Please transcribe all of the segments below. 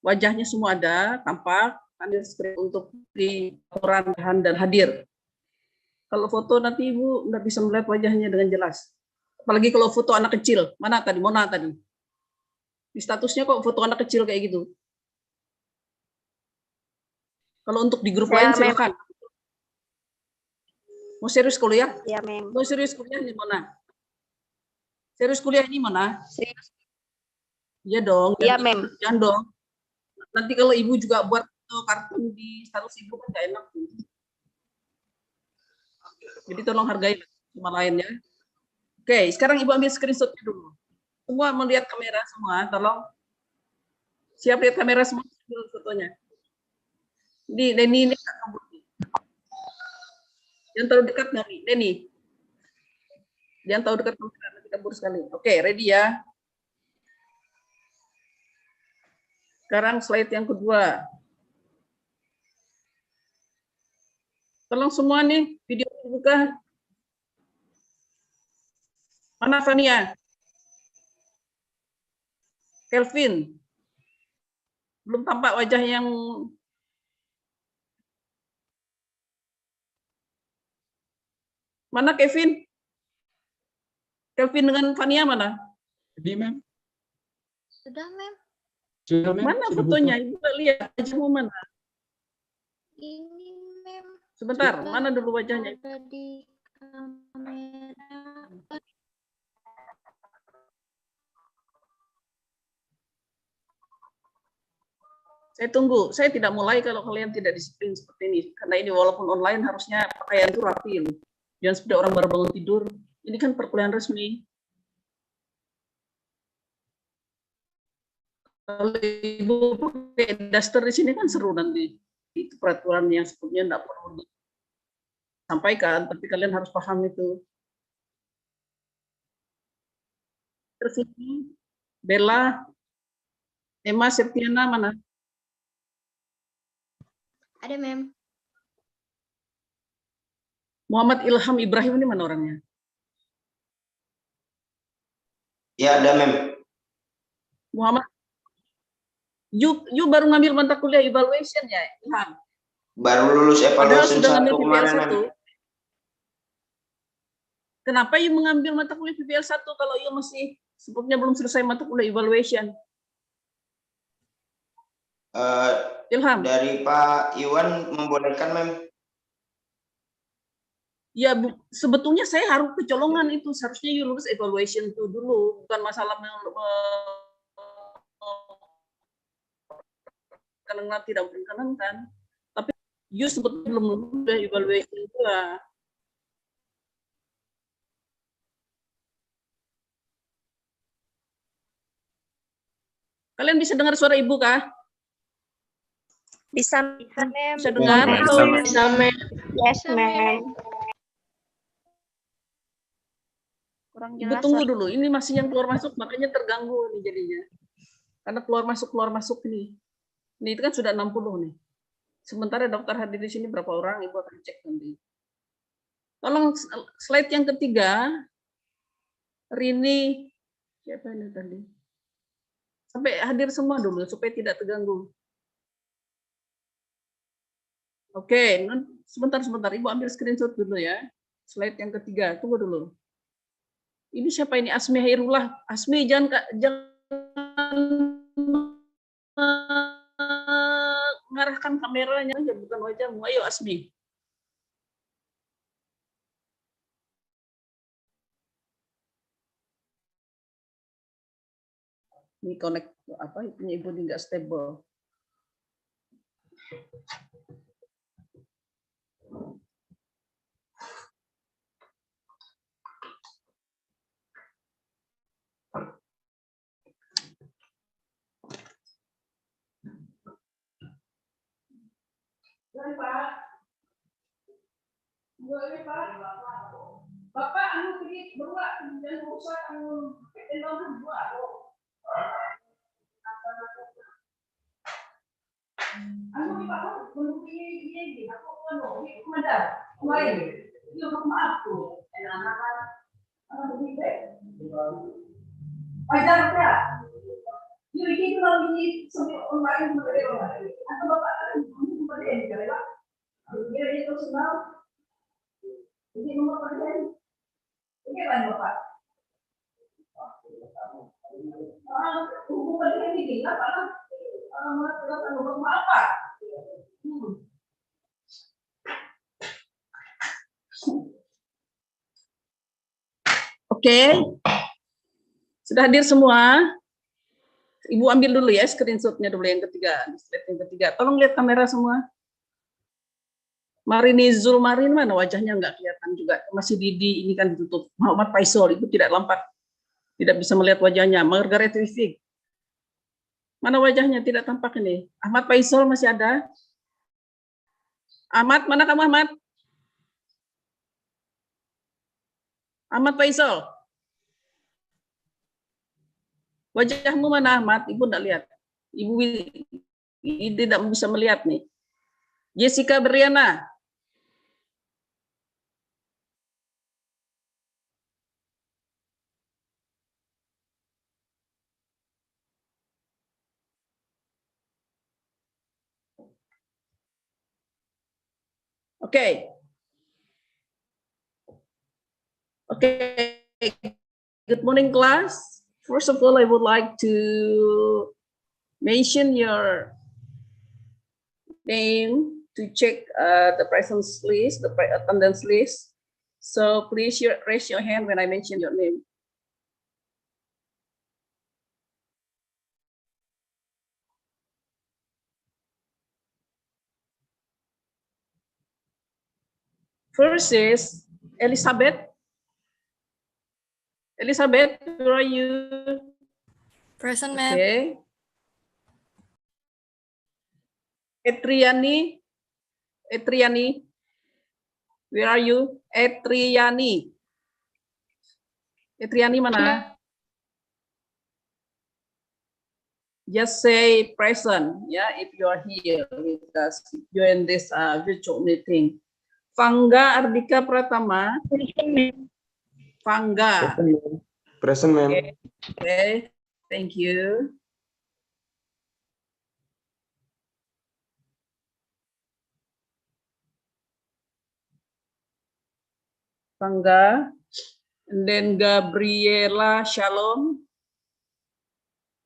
Wajahnya semua ada, tampak, ada screen untuk di laporan dan hadir. Kalau foto nanti Ibu nggak bisa melihat wajahnya dengan jelas. Apalagi kalau foto anak kecil. Mana tadi? Mona tadi. Di statusnya kok foto anak kecil kayak gitu. Kalau untuk di grup lain silakan. Mau serius kuliah? Ya, Mem. Mau serius kuliah nih, Mona? Serius kuliah ini, Mona? Serius. Iya dong. Iya, Mem. Jangan dong. Nanti kalau Ibu juga buat kartun di status Ibu kan nggak enak. Jadi tolong hargai sama lainnya. Oke, sekarang Ibu ambil screenshot-nya dulu. Semua melihat kamera semua, tolong. Siap lihat kamera semua dulu fotonya. Ini Denny ini yang terlalu dekat nggak nih, Denny? Jangan tahu dekat kamera, nanti kabur sekali. Oke, ready ya. Sekarang slide yang kedua. Tolong semua nih, video dibuka. Mana Fania? Kelvin. Belum tampak wajah yang mana Kevin? Kelvin dengan Fania mana? Jadi, Mem. Sudah, Mem. Sudah, Mem. Mana Sudah fotonya? buka. Ibu lihat wajahmu mana? Ini, Mem. Sebentar, Sudah mana dulu wajahnya? ada di kamera. Saya tunggu. Saya tidak mulai kalau kalian tidak disiplin seperti ini. Karena ini walaupun online harusnya pakaian itu rapi loh. Jangan seperti orang baru bangun tidur. Ini kan perkuliahan resmi. Kalau Ibu pakai daster di sini kan seru nanti. Itu peraturan yang sebetulnya tidak perlu disampaikan, tapi kalian harus paham itu. Terus ini Bella, Emma, Septiana mana? Ada, Mem. Muhammad Ilham Ibrahim ini mana orangnya? Ya, ada, Mem. Muhammad, you baru ngambil mata kuliah evaluation ya, Ilham? Baru lulus Padahal evaluation sudah 1 ngambil PPL kemarin, 1. Mem. Kenapa you mengambil mata kuliah PPL 1 kalau you masih sebetulnya belum selesai mata kuliah evaluation? Ilham. Dari Pak Iwan membolehkan, Mem. Ya, sebetulnya saya harus kecolongan itu. Seharusnya you lulus evaluation itu dulu. Bukan masalah karena tidak memperkenankan. Tapi you sebetulnya belum lulus evaluation itu lah. Kalian bisa dengar suara Ibu kah? Bisa, Mem. Bisa dengar? Bisa, Mem. Yes, Mem. Kurang Ibu jelas. tunggu dulu. Ini masih yang keluar masuk, makanya terganggu nih jadinya. Karena keluar masuk ini. Ini itu kan sudah 60 nih. Sementara daftar hadir di sini berapa orang, Ibu akan cek nanti. Tolong slide yang ketiga. Rini, siapa ini tadi? Sampai hadir semua dulu supaya tidak terganggu. Oke, sebentar. Ibu ambil screenshot dulu ya. Slide yang ketiga, tunggu dulu. Ini siapa ini? Asmi Hairullah. Asmi, jangan mengarahkan kameranya aja, bukan wajahmu. Ayo Asmi. Ini connect apa? Punya Ibu ini nggak stable. Pak. Boleh, Pak. Bapak pergi berdua dan rusak nomor 2. Di Pak menunggu ini aku ada kemarin itu maaf tuh anak-anak begitu wajar ya. Jadi kalau ini sampai online atau bapak pada ini kali pak, dia itu senang. Ini nomor persen, ini kan bapak. Hubungan ini apa? Kalau apa? Oke, sudah hadir semua. Ibu ambil dulu ya screenshotnya dulu yang ketiga, slide yang ketiga. Tolong lihat kamera semua. Marini Zulmarin mana wajahnya nggak kelihatan juga, masih Didi ini kan ditutup. Muhammad Faisal itu tidak nampak, tidak bisa melihat wajahnya. Margaret Rifik, mana wajahnya tidak tampak ini. Ahmad Faisal masih ada. Ahmad, mana kamu Ahmad? Ahmad Faisal. Wajahmu mana Ahmad? Ibu tidak lihat. Ibu tidak bisa melihat nih. Jessica Briana. Oke. Oke. Good morning class. First of all, I would like to mention your name to check the presence list, the attendance list. So please raise your hand when I mention your name. First is Elizabeth. Elizabeth, where are you? Present, ma'am. Okay. Etriani. Etriani. Where are you? Etriani. Etriani mana? Just say present, yeah, if you are here with us, join this virtual meeting. Fangga Ardika Pratama. Fangga. Present, ma'am. Okay, thank you. Fangga. And then Gabriela Shalom.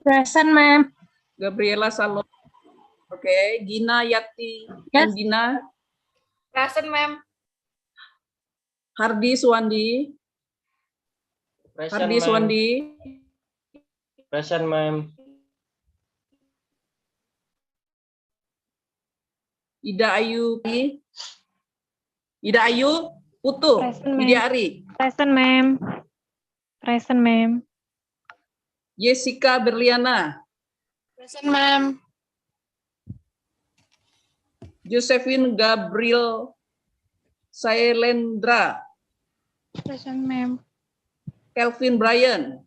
Present, ma'am. Gabriela Shalom. Okay, Gina Yati. Yes. And Gina. Present, ma'am. Hardi Suwandi. Present, Hardi ma'am. Suwandi. Present, ma'am. Ida Ayu. Ida Ayu Putu. Present, ma'am. Widya Ari. Present, ma'am. Present, ma'am. Jessica Berliana. Present, ma'am. Josephine Gabriel Sailendra. Present, ma'am. Kelvin Bryan.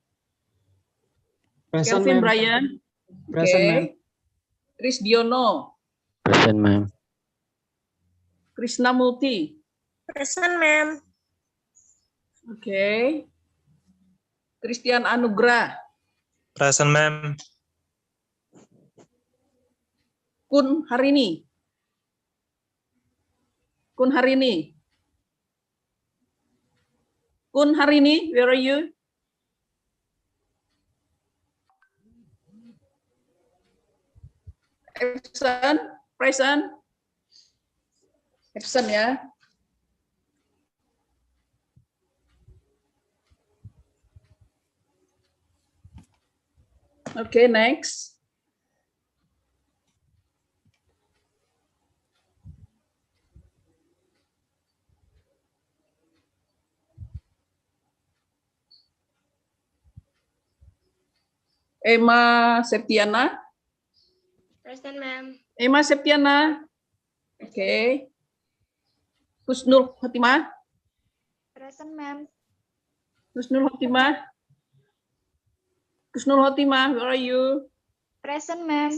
Present, Kelvin ma'am. Bryan. Present, ma'am. Okay. Chris Diono. Present, ma'am. Krishna Multi. Present, ma'am. Okay. Christian Anugrah. Present, ma'am. Kun Harini. Kun Harini. Kun Harini, where are you? Absent, present. Absent ya. Okay, next. Emma Septiana. Present, ma'am. Emma Septiana. Okay. Husnul Khotimah. Present, ma'am. Husnul Khotimah. Husnul Khotimah, where are you? Present, ma'am.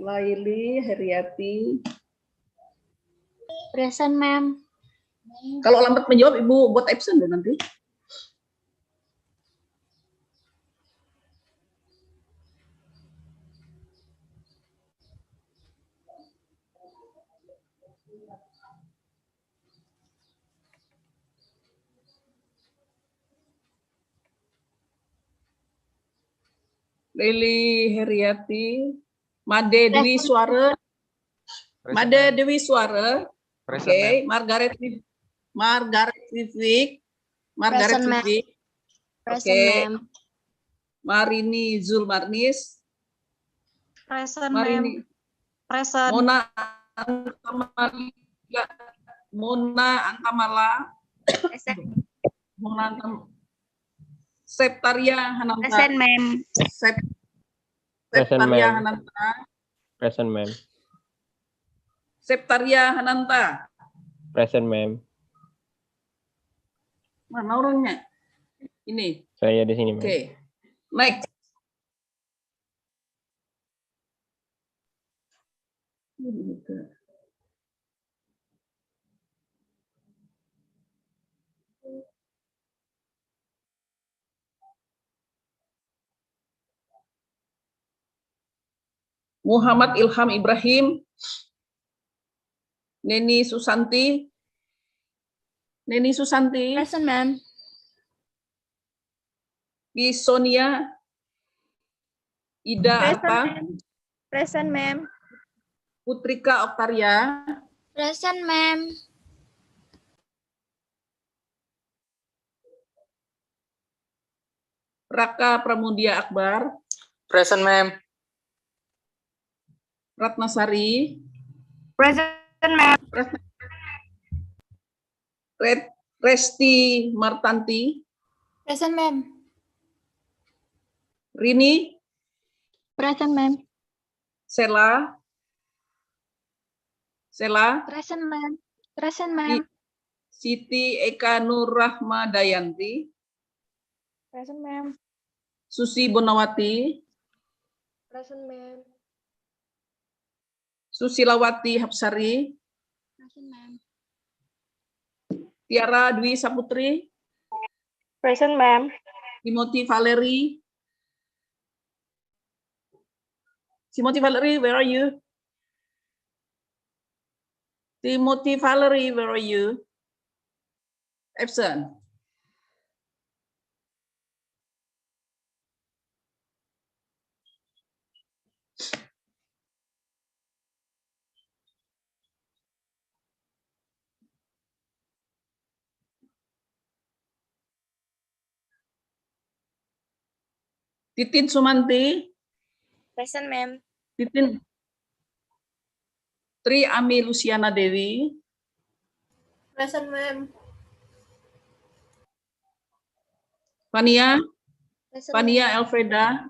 Laili Heriati. Present, ma'am. Kalau lambat menjawab, Ibu buat absen loh nanti. Lili Heriati, Made Dwi Suara, Made Dewi Suara, oke, Margaret Vivik, Present, ma'am. Present, oke, ma'am. Marini Zulmarnis, Present, ma'am. Marini, Present. Mona Antamala, Septaria Hananta, Present, ma'am. Septaria ma'am. Hananta, Present, ma'am. Septaria Hananta. Present, ma'am. Mana orangnya? Ini. Saya di sini, ma'am. Oke. Next. Muhammad Ilham Ibrahim, Neni Susanti, Present, ma'am. Sonia, Ida Arta, Present, ma'am. Putrika Oktaria, Present, ma'am. Raka Pramudia Akbar, Present, ma'am. Ratnasari, Present, ma'am. Resti Martanti, Present, ma'am. Rini, Present, ma'am. Sela, Present, ma'am. Present, ma'am. Siti Eka Nurrahma Dayanti, Present, ma'am. Susi Bonawati, Present, ma'am. Susilawati Hapsari, Present, ma'am. Tiara Dwi Saputri, Present, ma'am. Timothy Valery. Timothy Valery, where are you? Timothy Valery, where are you? Absent. Titin Sumanti, Present, ma'am. Titin. Tri Ami Luciana Dewi, Present, ma'am. Fania, Present, Fania ma'am. Elfreda,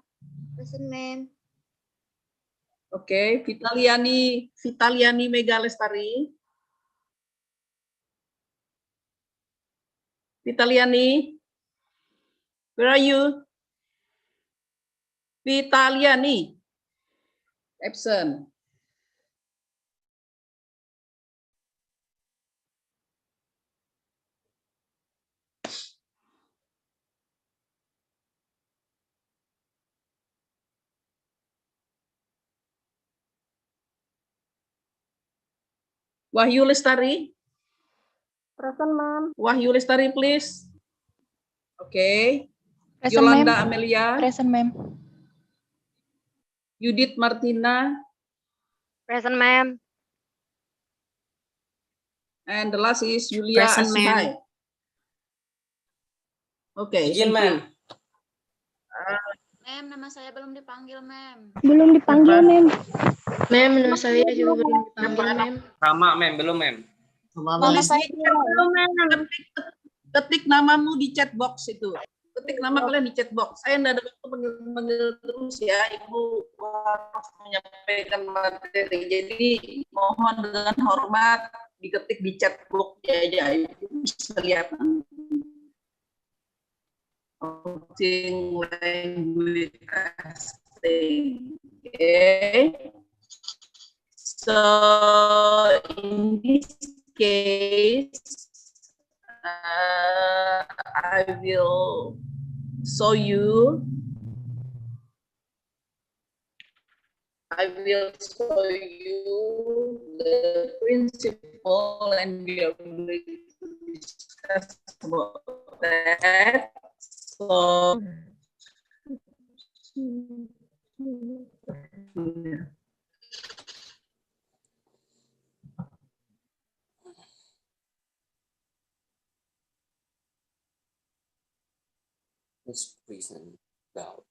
Present, ma'am. oke, Vitaliani Mega Lestari, Vitaliani, where are you? Vitaliani, absent. Wahyu Lestari, Present, ma'am. Wahyu Lestari, please. Oke. Present, Yolanda ma'am. Amelia, Present, ma'am. Yudit Martina, Present, ma'am. and the last is Yulia Present, ma'am. Asihai. Oke, Izin, thank you. ma'am. Ma'am, nama saya belum dipanggil, ma'am. Belum dipanggil, ma'am. Ma'am, nama saya juga belum dipanggil, ma'am. Sama, ma'am. Belum, ma'am. Tulis di ketik namamu di chat box itu. Ketik nama kalian di chat box. Saya tidak ada waktu panggil terus ya, Ibu harus menyampaikan materi. Jadi mohon dengan hormat diketik di chat box aja, Ibu bisa lihat. Language testing. Okay. So in this case, I will show you. The principle, and we are going to discuss about that. So, This reason about.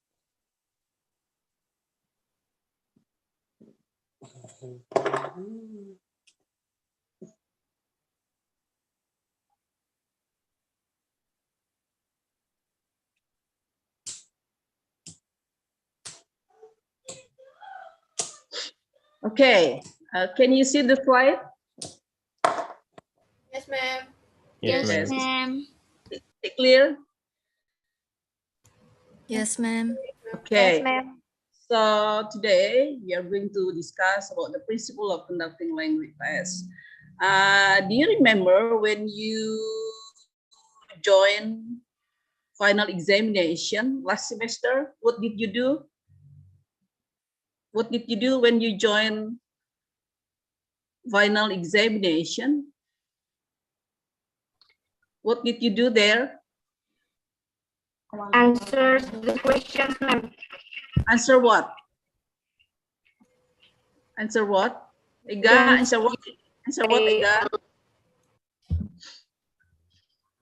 okay, can you see the slide? Yes, ma'am. Yes, ma'am. ma'am. Is it clear? Yes, ma'am. Okay. Yes, ma'am. So today we are going to discuss about the principle of conducting language tests. Do you remember when you joined final examination last semester? What did you do? What did you do when you joined final examination? What did you do there? Answer the questions, ma'am. Answer what? Answer what? Ega, Yes. answer what? Answer what, Ega?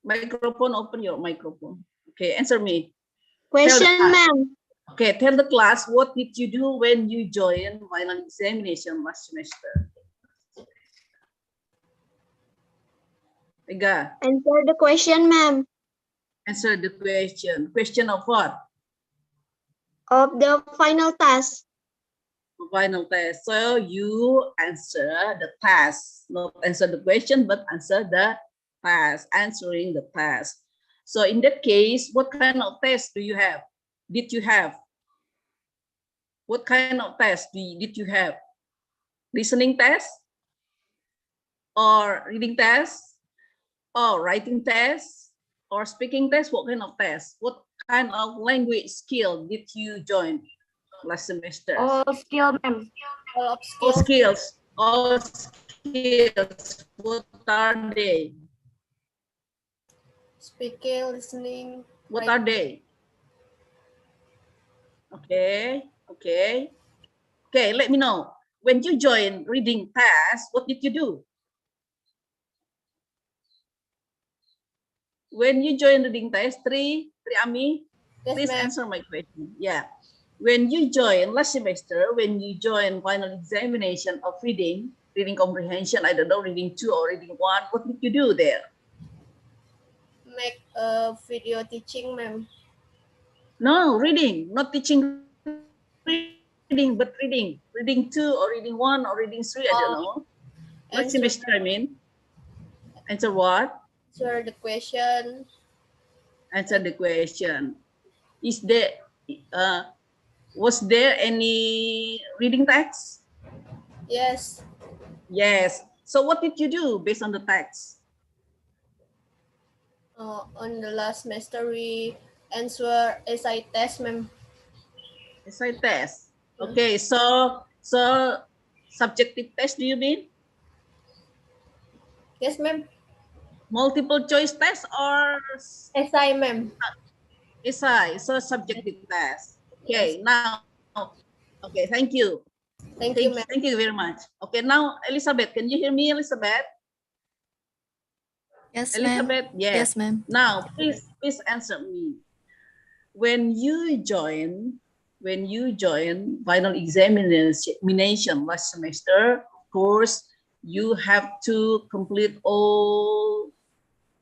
Microphone, open your microphone. Okay, answer me. Question, Tell the- ma'am. Okay, tell the class what did you do when you joined final examination last semester? Ega, Answer the question, ma'am. answer the question. Question of what? Of the final task. Final test. So you answer the task, not answer the question, but answer the task, answering the task. So in that case, what kind of test do you have? Did you have? What kind of test did you have? Listening test? Or reading test? Or writing test? Or speaking test? What kind of test? What kind of language skill did you join last semester? All skill, ma'am. All of All skills. skills. All skills. What are they? Speaking, listening. What are they? Okay. Okay. Okay. Let me know. When you join reading test, what did you do? When you join reading test, three Ami, Yes, please ma'am. answer my question. Yeah. When you join last semester, when you join final examination of reading comprehension, I don't know, reading 2 or reading 1, what did you do there? Make a video teaching, ma'am. No, reading, not teaching reading, but reading. Reading 2 or reading 1 or reading 3, I don't know. What Answer, semester, I mean? Answer what? answer the question. Answer the question. Is there, was there any reading text? Yes. Yes. So what did you do based on the text? On the last semester, we answer essay test, ma'am. Essay test. Okay, so subjective test, do you mean? Yes, ma'am. Multiple choice test or Essay, ma'am. essay? So subjective test. Yes. Okay, now, okay, thank you. Thank you, ma'am. Thank you very much. Okay, now Elizabeth, can you hear me, Elizabeth? Yes, ma'am. Elizabeth, yes. Yes, ma'am. Now, please answer me. When you join final examination last semester, of course, you have to complete all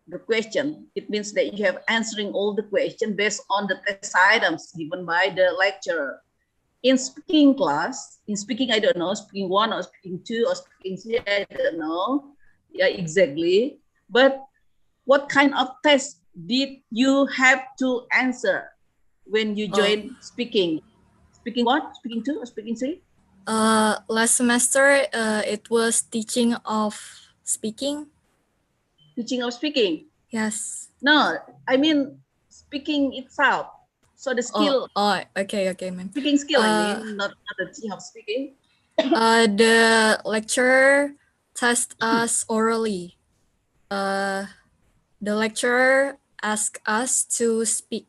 the question. It means that you have answering all the question based on the test items given by the lecturer. In speaking class, in speaking, I don't know, speaking 1 or speaking 2 or speaking 3, I don't know. Yeah, exactly. But what kind of test did you have to answer when you join speaking? Speaking 1, speaking 2, or speaking 3? Last semester, it was teaching of speaking. Teaching of speaking? Yes. No, I mean speaking itself. So the skill, Okay, ma'am. speaking skill, I mean, not the teaching of speaking. The lecturer test us orally. The lecturer asked us to speak.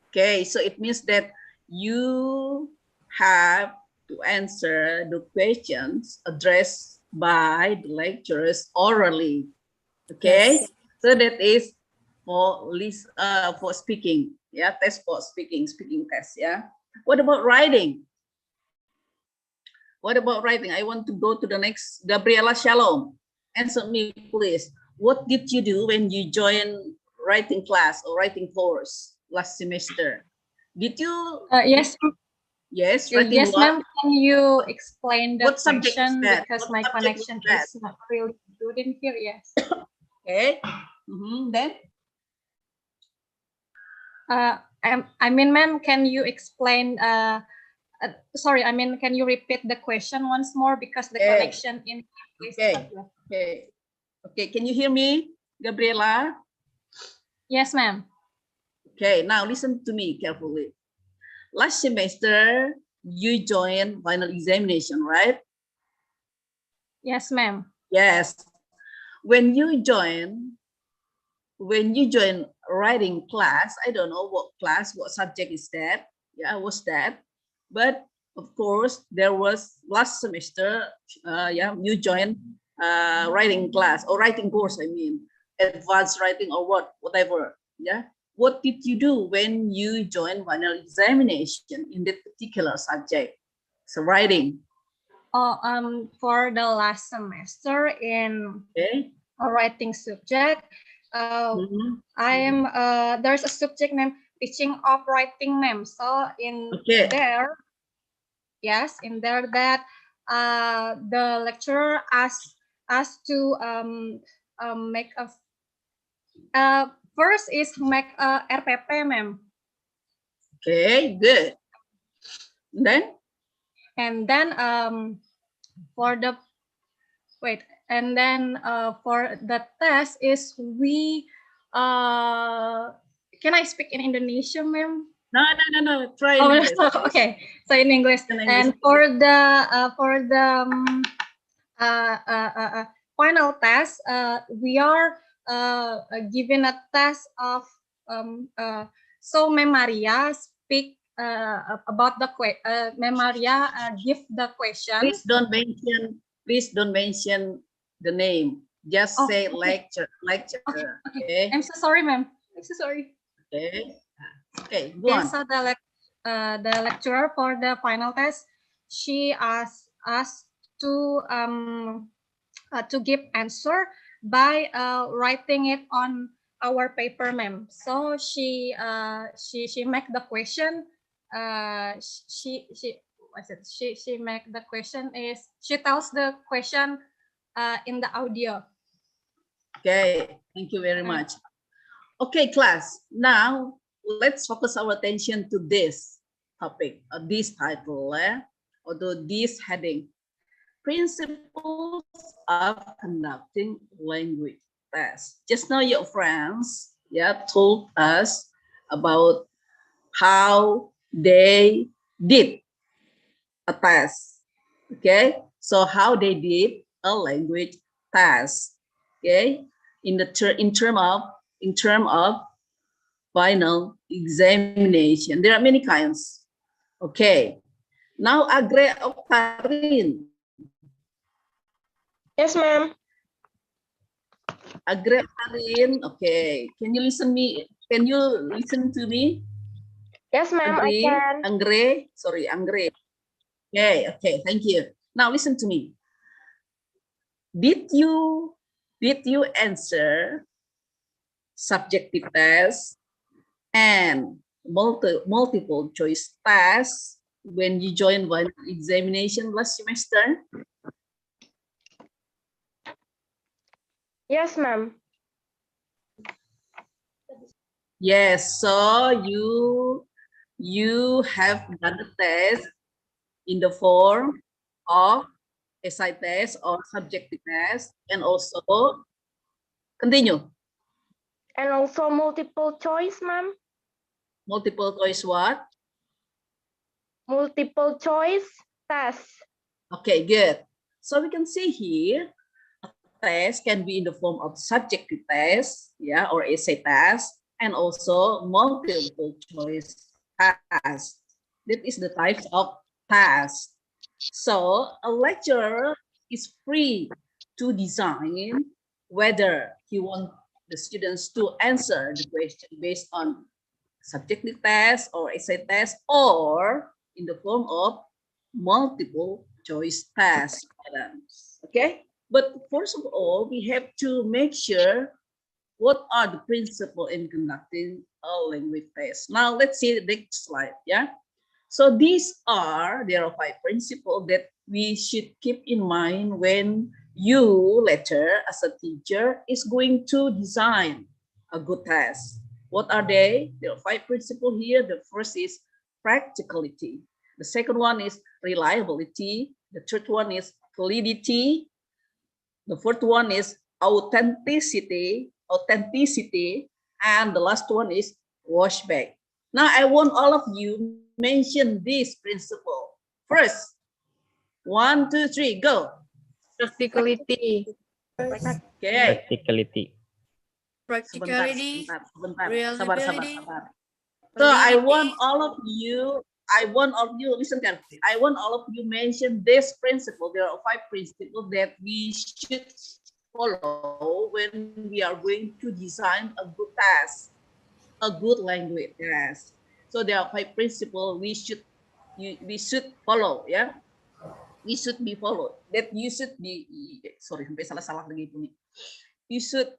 Okay, so it means that you have to answer the questions addressed by the lecturers orally. Okay, Yes. so that is for speaking. Yeah, test for speaking test. Yeah. What about writing? What about writing? I want to go to the next. Gabriela Shalom, answer me, please. What did you do when you joined writing class or writing course last semester? Did you? Yes, Yes, writing yes, what? ma'am. Can you explain the What subject is question that? because What my subject is connection that? is not really good in here? Yes. Okay. Then I mean, ma'am, can you explain? Sorry, I mean, can you repeat the question once more because the Okay. connection in is Okay. not good. Okay. Can you hear me, Gabriela? Yes, ma'am. Okay. Now listen to me carefully. Last semester you joined final examination, right? Yes, ma'am. Yes. When you join writing class, I don't know what class, what subject is that? Yeah, what's that? But of course, there was last semester. You joined writing class or writing course. I mean, advanced writing or whatever. Yeah. What did you do when you joined final examination in that particular subject? So writing. For the last semester in Okay. a writing subject, there's a subject named teaching of writing, ma'am. So in Okay. there, yes, in there that the lecturer asked us to make a first is make a RPP, ma'am. Okay. Good. Then. And then for the for the test is we can I speak in Indonesian, ma'am? No. Try Oh, in English. okay. So in English. And for the final test, we are given a test of so Ma'am Maria speak about the Ma'am Maria give the question. Please don't mention the name. Just say okay. lecture. Okay. I'm so sorry, ma'am. I'm so sorry. Okay, go on. So the lecturer for the final test, she asked us to give answer by writing it on our paper, ma'am. So she make the question. She make the question is she tells the question in the audio. Okay, thank you very much. Okay, class. Now let's focus our attention to this topic, this title, or this heading. Principles of conducting language tests. Just now your friends told us about how they did a test. Okay, so how they did a language test. Okay, in term of final examination, there are many kinds. Okay, now Agre Oktarin. Yes, ma'am. Agre Oktarin. Okay, can you listen to me? Yes, ma'am, I can. Angre. Okay, thank you. Now listen to me. Did you answer subjective test and multiple choice tests when you joined one examination last semester? Yes, ma'am. Yes, so you have done the test in the form of essay test or subjective test, and also continue. And also multiple choice, ma'am. Multiple choice what? Multiple choice test. Okay, good. So we can see here, a test can be in the form of subjective test, yeah, or essay test, and also multiple choice test. That is the types of test. So a lecturer is free to design whether he wants the students to answer the question based on subjective test or essay test, or in the form of multiple choice test. Okay, but first of all, we have to make sure what are the principles in conducting a language test. Now let's see the next slide. Yeah, so there are 5 principles that we should keep in mind when you later as a teacher is going to design a good test. What are they? There are 5 principles here. The first is practicality. The second one is reliability. The third one is validity. The fourth one is authenticity. And the last one is washback. Now I want all of you mention this principle. First, 1, 2, 3, go. Practicality. Okay. Practicality. Practicality. Sebentar. Reliability. Sabar. So I want all of you, listen carefully. I want all of you mention this principle. There are 5 principles that we should follow when we are going to design a good test, a good language test. So there are 5 principles we should follow, yeah. We should be followed. That you should be, sorry, sampai salah lagi ini. You should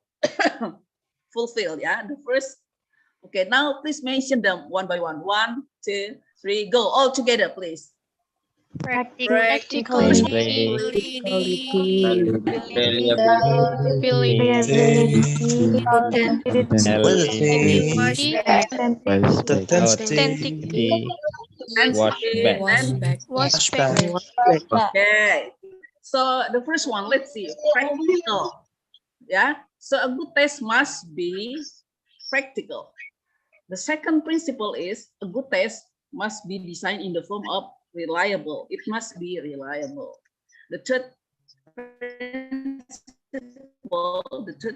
fulfill, yeah. The first, okay, now please mention them one by one. 1, 2, 3, go. All together, please. Practicality. Washback. Okay. So the first one, let's see, practical. Yeah. So a good test must be practical. The second principle is a good test must be designed in the form of reliable. It must be reliable. The third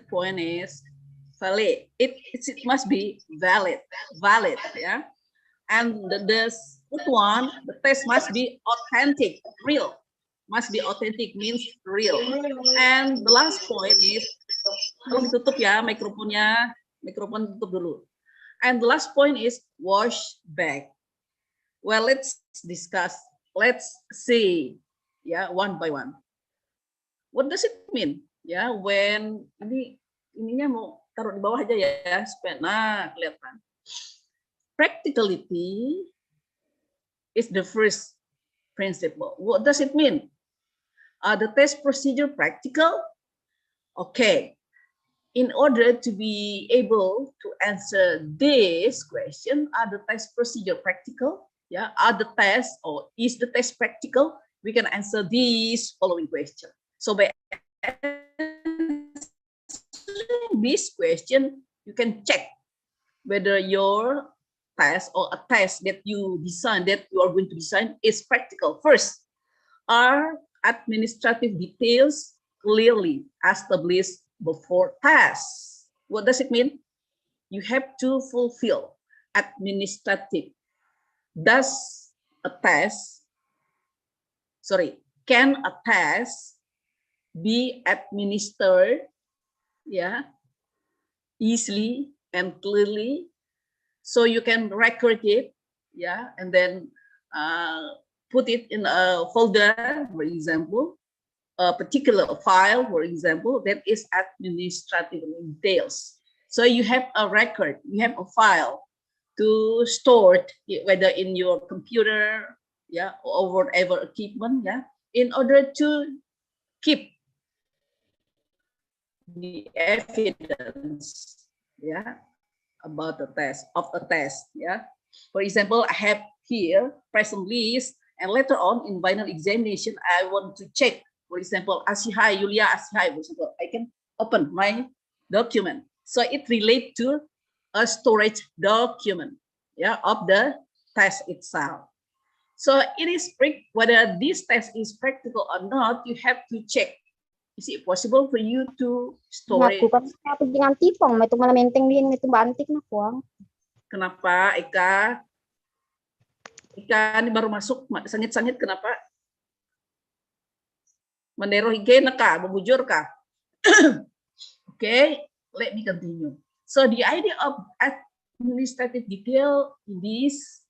point is valid. It must be valid. Yeah. And the fourth one, the test must be authentic, real. Must be authentic means real. And the last point is, tolong ditutup ya mikrofonnya, mikrofon tutup dulu. And the last point is wash back. Well, let's discuss. Let's see, yeah, one by one. What does it mean? Ya, when ininya mau taruh di bawah aja ya, supaya nah kelihatan. Practicality is the first principle. What does it mean? Are the test procedure practical? Okay. In order to be able to answer this question, are the test procedure practical? Yeah, are the tests or is the test practical? We can answer these following questions. So by answering this question, you can check whether your test or a test that you are going to design is practical. First, are administrative details clearly established before test? What does it mean? You have to fulfill administrative. Can a test be administered, yeah, easily and clearly, so you can record it, yeah, and then put it in a folder, for example, a particular file, for example, that is administrative details. So you have a record, you have a file to store it, whether in your computer, yeah, or whatever equipment, yeah, in order to keep the evidence, yeah, about the test, yeah. For example, I have here present list And later on in final examination, I want to check, for example, Asihai, Yulia Asihai, for example, I can open my document. So it relates to a storage document, yeah, of the test itself. So it is whether this test is practical or not, you have to check. Is it possible for you to store it? Kenapa, Eka? Eka ini baru masuk, sangit-sangit kenapa? Menero hige naka, membujur kah? Okay, let me continue. So the idea of administrative detail in this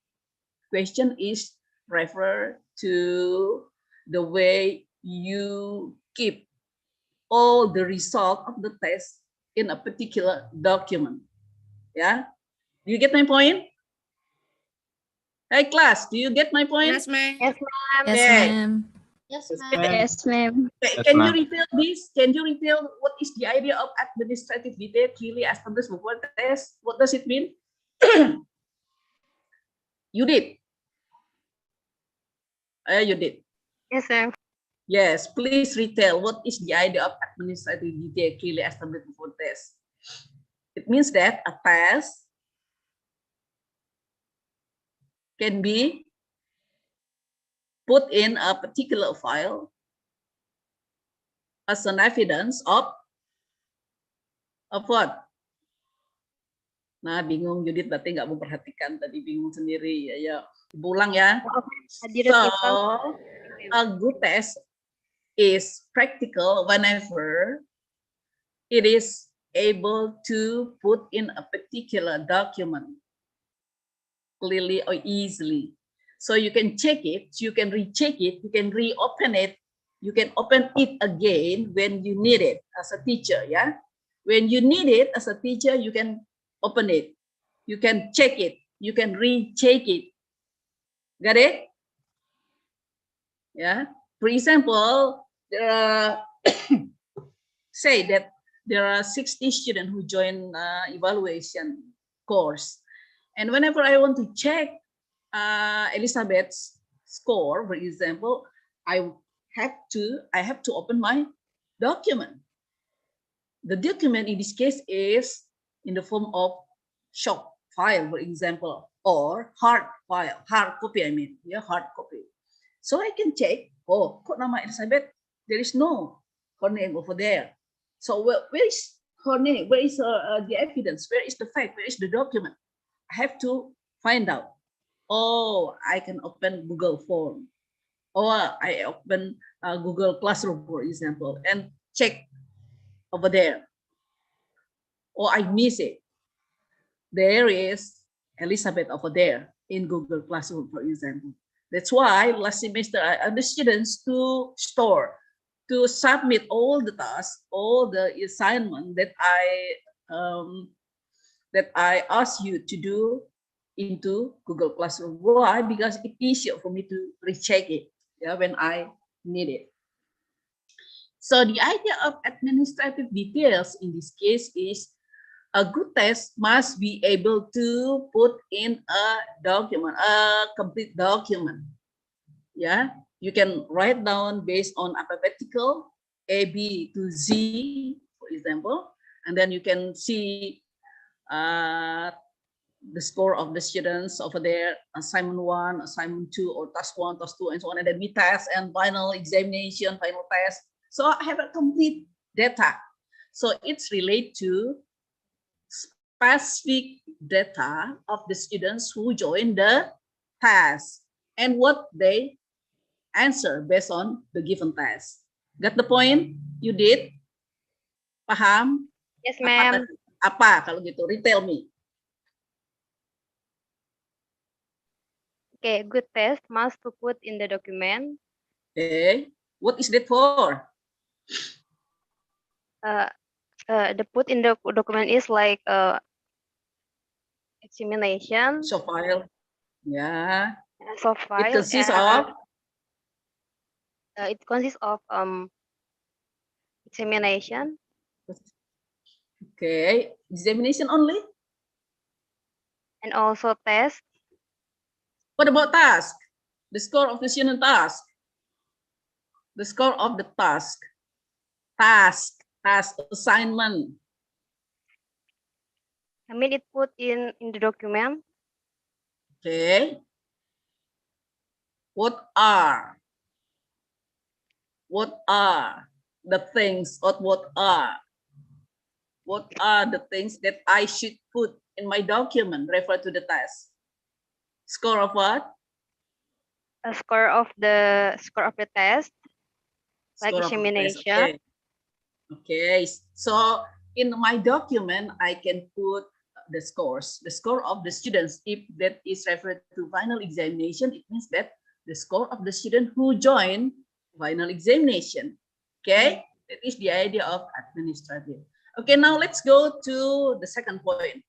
question is refer to the way you keep all the result of the test in a particular document. Yeah, do you get my point? Hey class, do you get my point? Yes, ma'am. Yes, ma'am. Yes, Okay. ma'am. Yes, Okay. ma'am. Yes, ma'am. Can you reveal this? Can you reveal what is the idea of administrative detail clearly established before test? What does it mean? You did. You did. Yes, ma'am. Yes, please retell what is the idea of administrative detail clearly established before test. It means that a test can be put in a particular file as an evidence of what? Nah, bingung Judith, berarti nggak memperhatikan tadi, bingung sendiri. Ya, pulang ya. So, a good test is practical whenever it is able to put in a particular document clearly or easily. So you can check it, you can recheck it, you can reopen it, you can open it again when you need it as a teacher, yeah? When you need it as a teacher, you can open it, you can check it, you can recheck it. Got it? Yeah. For example, there are say that there are 60 students who join evaluation course, and whenever I want to check Elizabeth's score, for example, I have to open my document. The document in this case is in the form of short file, for example, or hard file, hard copy. I mean, yeah, hard copy. So I can check. Oh, kok nama Elizabeth? There is no her name over there. So where is her name? Where is the evidence? Where is the fact? Where is the document? I have to find out. Oh, I can open Google Form, or I open Google Classroom, for example, and check over there. Or I miss it. There is Elizabeth over there in Google Classroom, for example. That's why last semester I asked the students to submit all the tasks, all the assignment that I asked you to do into Google Classroom. Why? Because it's easier for me to recheck it, yeah, when I need it. So the idea of administrative details in this case is a good test must be able to put in a document, a complete document. Yeah, you can write down based on alphabetical A, B to Z, for example, and then you can see the score of the students over there, assignment 1, assignment 2, or task 1, task 2, and so on, and then we test and final examination, final test. So I have a complete data. So it's related to specific data of the students who join the test and what they answer based on the given test. Got the point? You did? Paham? Yes, ma'am. Apa kalau gitu? Retell me. Okay, good test must to put in the document. Okay. What is that for? The put in the document is like examination. So file. Yeah. So file. It consists of. It consists of examination. Okay. Examination only. And also test. What about task? The score of the student task. The score of the task. Task assignment. I mean, it put in the document. Okay. What are the things, or what are the things that I should put in my document? Refer to the task. Score of what? A score of the test, like Score of the test. examination. Okay. So in my document, I can put the scores, the score of the students. If that is referred to final examination, it means that the score of the student who join final examination. Okay, that is the idea of administrative. Okay, now let's go to the second point.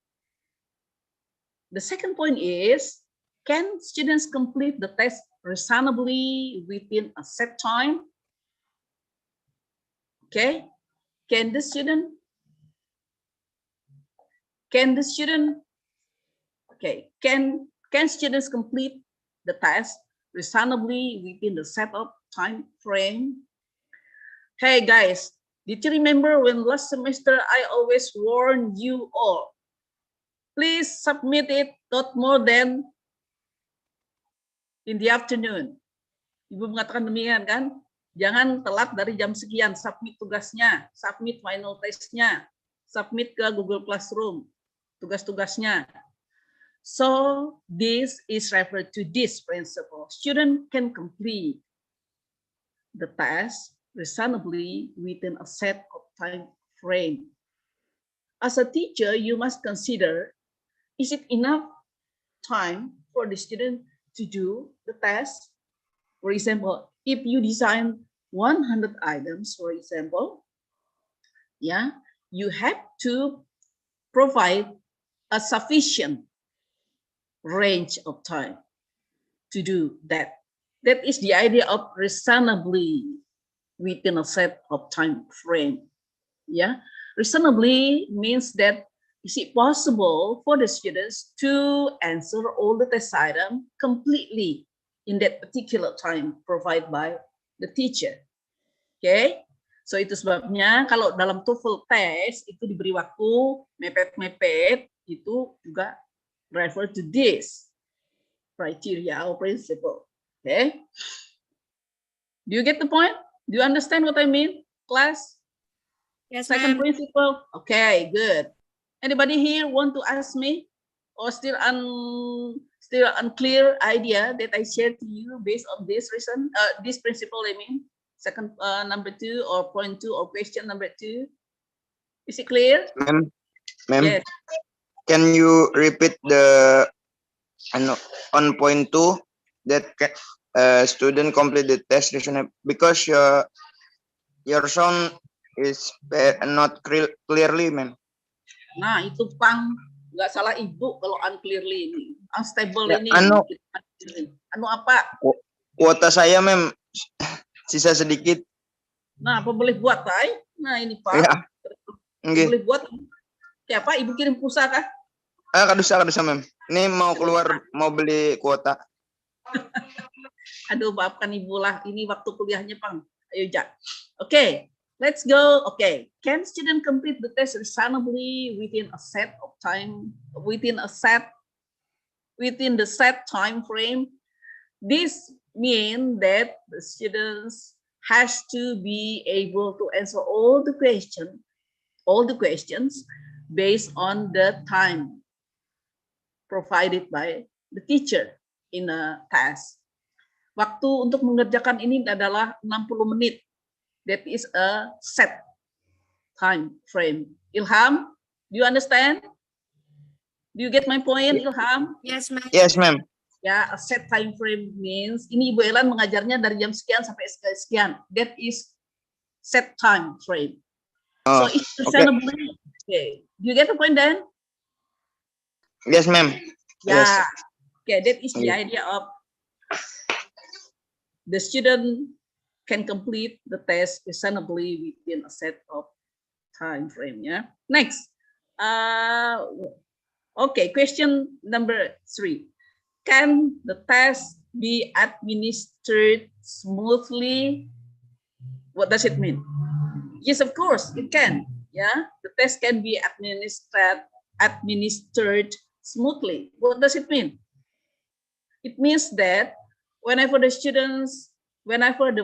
The second point is, can students complete the test reasonably within a set time? Okay, can the student okay, can students complete the test reasonably within the set of time frame? Hey guys, did you remember when last semester I always warned you all, please submit it not more than in the afternoon. Ibu mengatakan demikian kan? Jangan telat dari jam sekian, submit tugasnya, submit final testnya, submit ke Google Classroom, tugas-tugasnya. So this is referred to this principle. Student can complete the task reasonably within a set of time frame. As a teacher, you must consider, is it enough time for the student to do the test? For example, if you design 100 items, for example, yeah, you have to provide a sufficient range of time to do that. That is the idea of reasonably within a set of time frame. Yeah, reasonably means that is it possible for the students to answer all the test items completely in that particular time provided by the teacher. Okay, so itu sebabnya kalau dalam TOEFL test itu diberi waktu mepet-mepet, itu juga refer to this criteria or principle. Okay, do you get the point? Do you understand what I mean, class? Yes, Second ma'am. principle. Okay, good. Anybody here want to ask me, or still unclear idea that I shared to you based on this reason, this principle? I mean, second number 2 or point 2 or question number 2. Is it clear? Ma'am, Yes. can you repeat the on point 2 that student complete the test reasonably, because your sound is not clearly, ma'am. Nah, itu pang nggak salah ibu kalau unclearly ini, unstable Ya, ini. Anu apa? Kuota saya, ma'am, sisa sedikit. Nah, apa boleh buat, Tay? Nah, ini Pak. Ya. Okay. Boleh buat. Kayak apa? Ibu kirim pulsa kah? Kadusa, ma'am. Ini mau keluar, mau beli kuota. Aduh, maafkan ibu lah. Ini waktu kuliahnya, Pang. Ayo, Jak. Okay, let's go. Okay, can student complete the test reasonably within a set of time, within the set time frame? This means that the students has to be able to answer all the questions based on the time provided by the teacher in a task. Waktu untuk mengerjakan ini adalah 60 menit. That is a set time frame. Ilham, do you understand? Do you get my point, Ilham? Yes, ma'am. Yes, ma'am. Ya, a set time frame means ini Ibu Elan mengajarnya dari jam sekian sampai sekian. That is set time frame. Oh, so it's reasonably okay. Do you get the point then? Yes, ma'am. Yeah. Yes. Okay, that is the idea of the student can complete the test reasonably within a set of time frame. Yeah. Next. Okay, question number 3. can the test be administered smoothly? What does it mean? Yes, of course, it can. Yeah, the test can be administered smoothly. What does it mean? It means that whenever the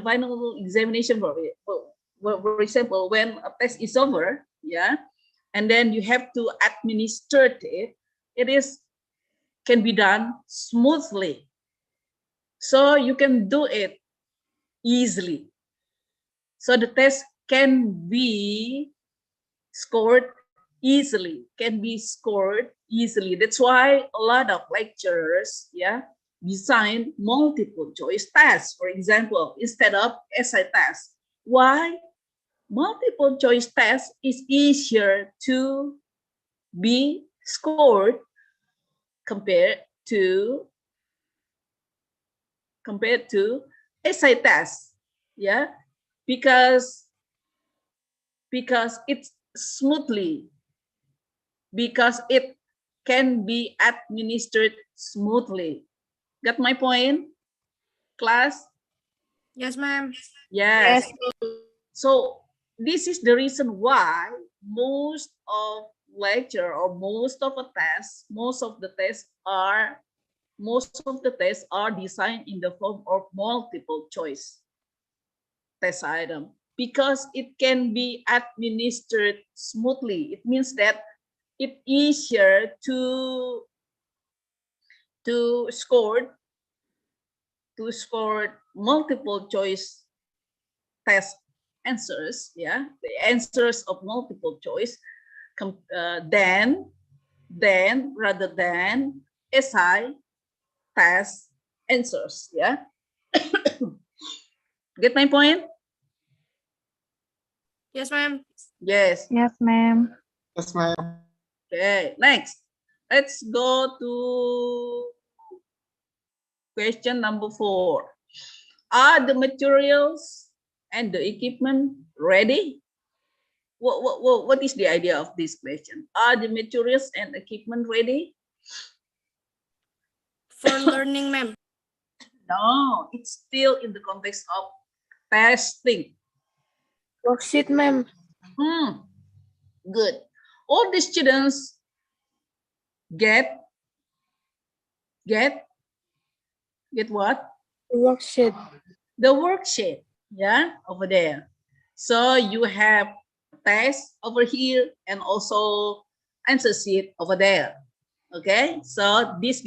final examination, for example, when a test is over, yeah, and then you have to administer it, can be done smoothly. So you can do it easily. So the test can be scored easily, That's why a lot of lecturers, yeah, design multiple choice tests, for example, instead of essay tests. Why? Multiple choice test is easier to be scored compared to essay tests, yeah, because it's smoothly, because it can be administered smoothly. Got my point, class? Yes, ma'am. Yes. So this is the reason why most of lecture or most of the tests are designed in the form of multiple choice test item, because it can be administered smoothly. It means that it's easier to score multiple choice test answers, yeah, the answers of multiple choice, rather than SI test answers, yeah. Get my point? Yes, ma'am. Yes. Yes, ma'am. Yes, ma'am. Okay, next. Let's go to question number 4. Are the materials and the equipment ready? What is the idea of this question? Are the materials and equipment ready? For learning, ma'am. No, it's still in the context of testing. Worksheet, ma'am. Good. All the students get what? Worksheet. The worksheet, yeah, over there. So you have test over here and also answer sheet over there. Okay, so this is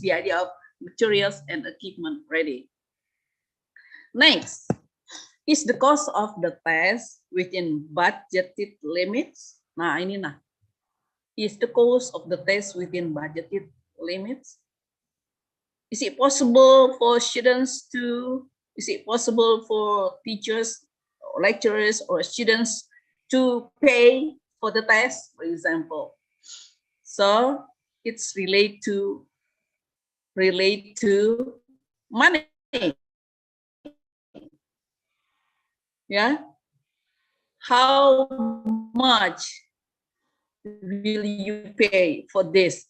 the idea of materials and equipment ready. Next, is the cost of the test within budgeted limits? Nah, ini nah. Is the cost of the test within budgeted limits? Is it possible for teachers or lecturers or students to pay for the test, for example? So it's related to money. Yeah. How much will you pay for this?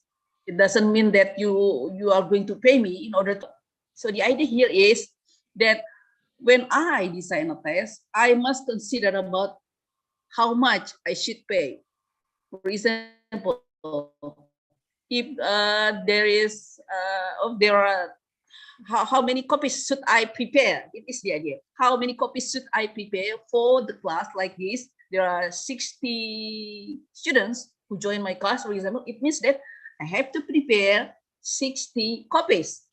It doesn't mean that you are going to pay me in order to. So the idea here is that when I design a test, I must consider about how much I should pay. For example, if there are how many copies should I prepare? It is the idea. How many copies should I prepare for the class like this? There are 60 students who join my class, for example. It means that I have to prepare 60 copies,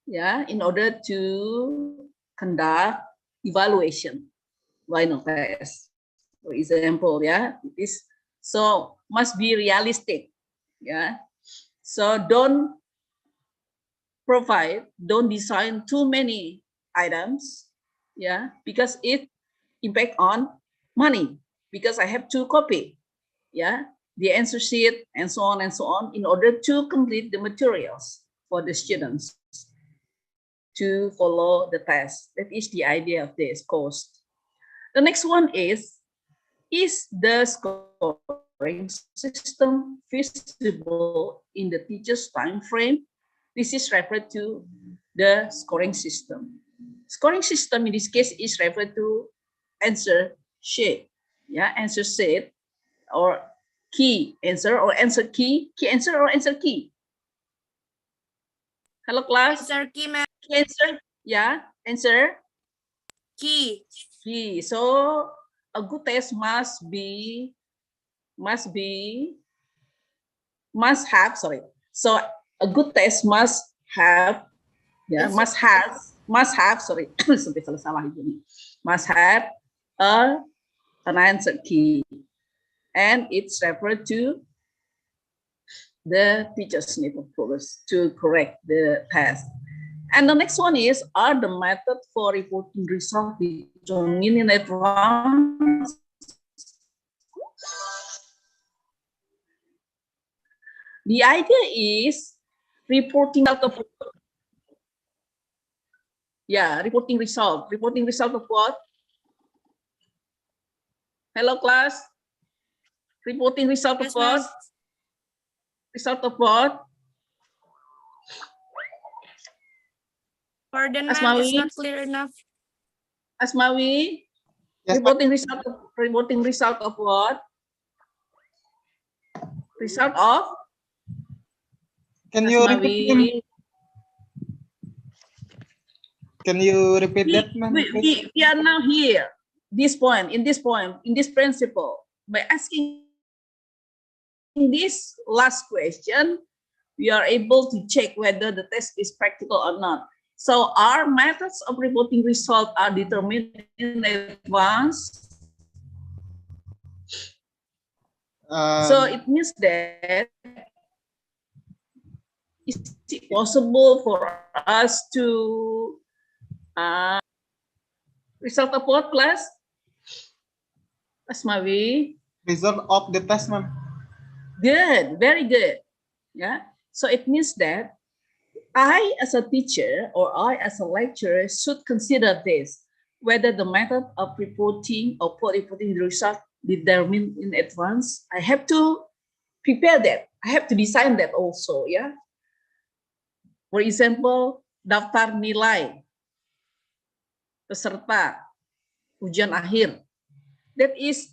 yeah, in order to conduct evaluation, final test, for example, yeah. It is so must be realistic, yeah. So don't design too many items, yeah, because it impact on money, because I have to copy, yeah, the answer sheet and so on in order to complete the materials for the students to follow the test. That is the idea of this cost. The next one is the scoring system feasible in the teacher's time frame? This is referred to the scoring system. Scoring system in this case is referred to answer sheet. Yeah, answer sheet or key answer or answer key answer or answer key. Hello class. Answer key, ma'am. Key answer. Yeah, answer Key. key. So a good test must have, sorry. So a good test must have, yeah, must have, sorry, sampai salah ini. Must have an answer key, and it's referred to the teachers need, of course, to correct the test. And the next one is, are the method for reporting result determined in advance? The idea is reporting out of, yeah, reporting result. Reporting result of what? Hello class. Reporting result of Yes, what? ma'am. Result of what? Pardon, ma'am. It's Asmawi? not clear enough. Asmawi? Yes, reporting result of what? Result of? Can you repeat, ma'am? Asmawi? Can you repeat that, ma'am? We are now here, in this principle, by asking this last question, we are able to check whether the test is practical or not. So our methods of reporting result are determined in advance. So it means that is it possible for us to result of what class? Asmawi? Result of the test, ma'am. Good, very good. Yeah. So it means that I, as a teacher, or I, as a lecturer, should consider this, whether the method of reporting or reporting the result determined in advance. I have to prepare that. I have to design that also. Yeah. For example, daftar nilai peserta ujian akhir. That is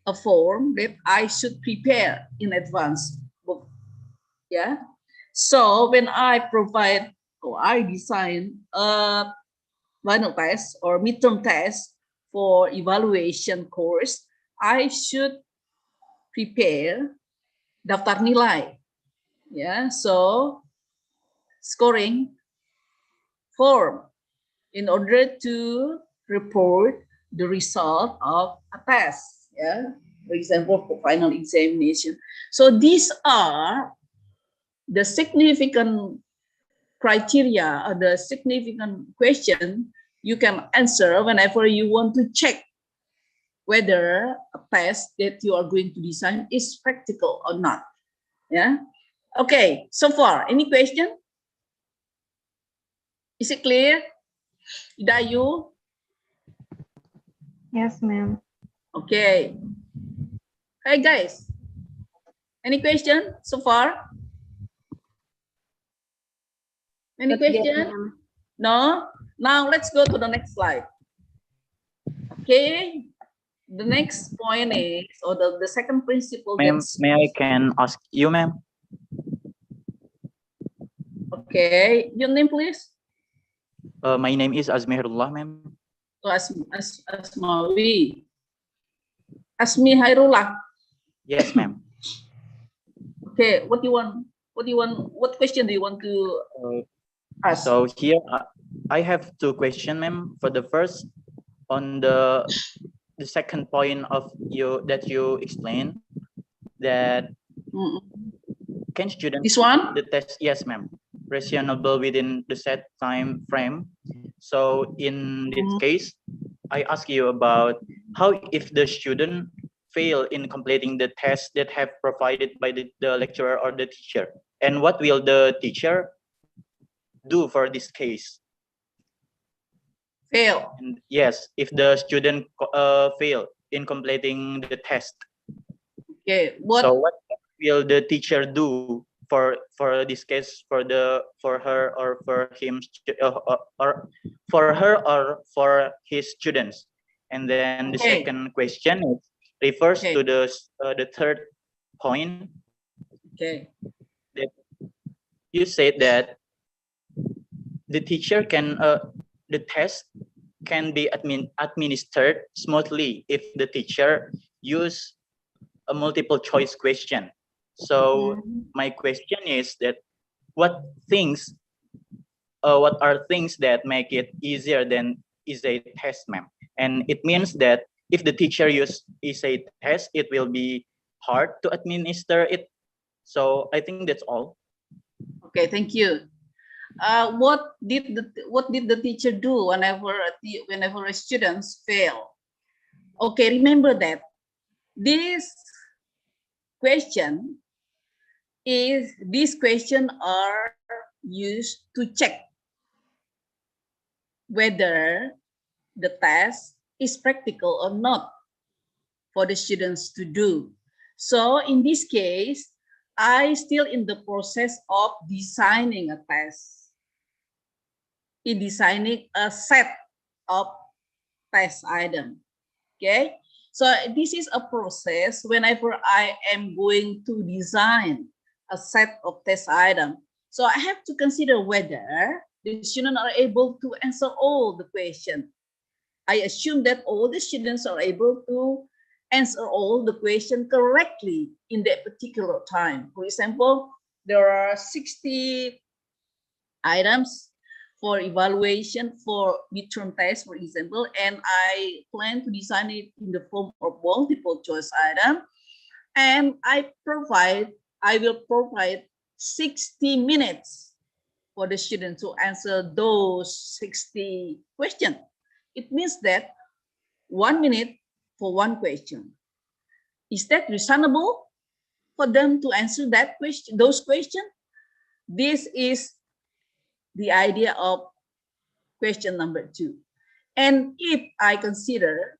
a form that I should prepare in advance. Yeah. So when I provide or I design a final test or midterm test for evaluation course, I should prepare daftar nilai. Yeah. So scoring form in order to report the result of a test. Yeah. For example, for final examination. So these are the significant criteria or the significant question you can answer whenever you want to check whether a test that you are going to design is practical or not. Yeah. Okay. So far, any question? Is it clear? Dayu? Yes, ma'am. Okay. Hey guys, any question so far? Any question? No? Now let's go to the next slide. Okay. The next point is, or the second principle. Ma'am, may I can ask you, ma'am? Okay. Your name, please? My name is Azmihirullah, ma'am. So Asmawi. Asmi Hairullah. Yes, ma'am. Okay. What do you want? What question do you want to ask? So here I have two questions, ma'am. For the first, on the second point of that you explained, that can students this one the test? Yes, ma'am. Reasonable within the set time frame. So in this case, I ask you about how if the student fail in completing the test that have provided by the lecturer or the teacher, and what will the teacher do for this case? Fail. And yes, if the student fail in completing the test. Okay. So what will the teacher do for for this case for her or for him or for her or for his students. And then the Okay. second question refers Okay. to the third point. Okay. That you said that the teacher can the test can be administered smoothly if the teacher use a multiple choice question. So my question is that what are things that make it easier than essay test, ma'am? And it means that if the teacher use essay test, it will be hard to administer it. So I think that's all. Okay, thank you. What did the teacher do whenever a students fail? Okay, remember that these questions are used to check whether the test is practical or not for the students to do. So in this case, I still in the process of designing a test. In designing a set of test item. Okay, so this is a process whenever I am going to design a set of test item. So I have to consider whether the students are able to answer all the questions. I assume that all the students are able to answer all the questions correctly in that particular time. For example, there are 60 items for evaluation for midterm test, for example, and I plan to design it in the form of multiple choice item, and I will provide 60 minutes for the student to answer those 60 questions. It means that 1 minute for one question. Is that reasonable for them to answer that question, those questions? This is the idea of question number 2. And if I consider,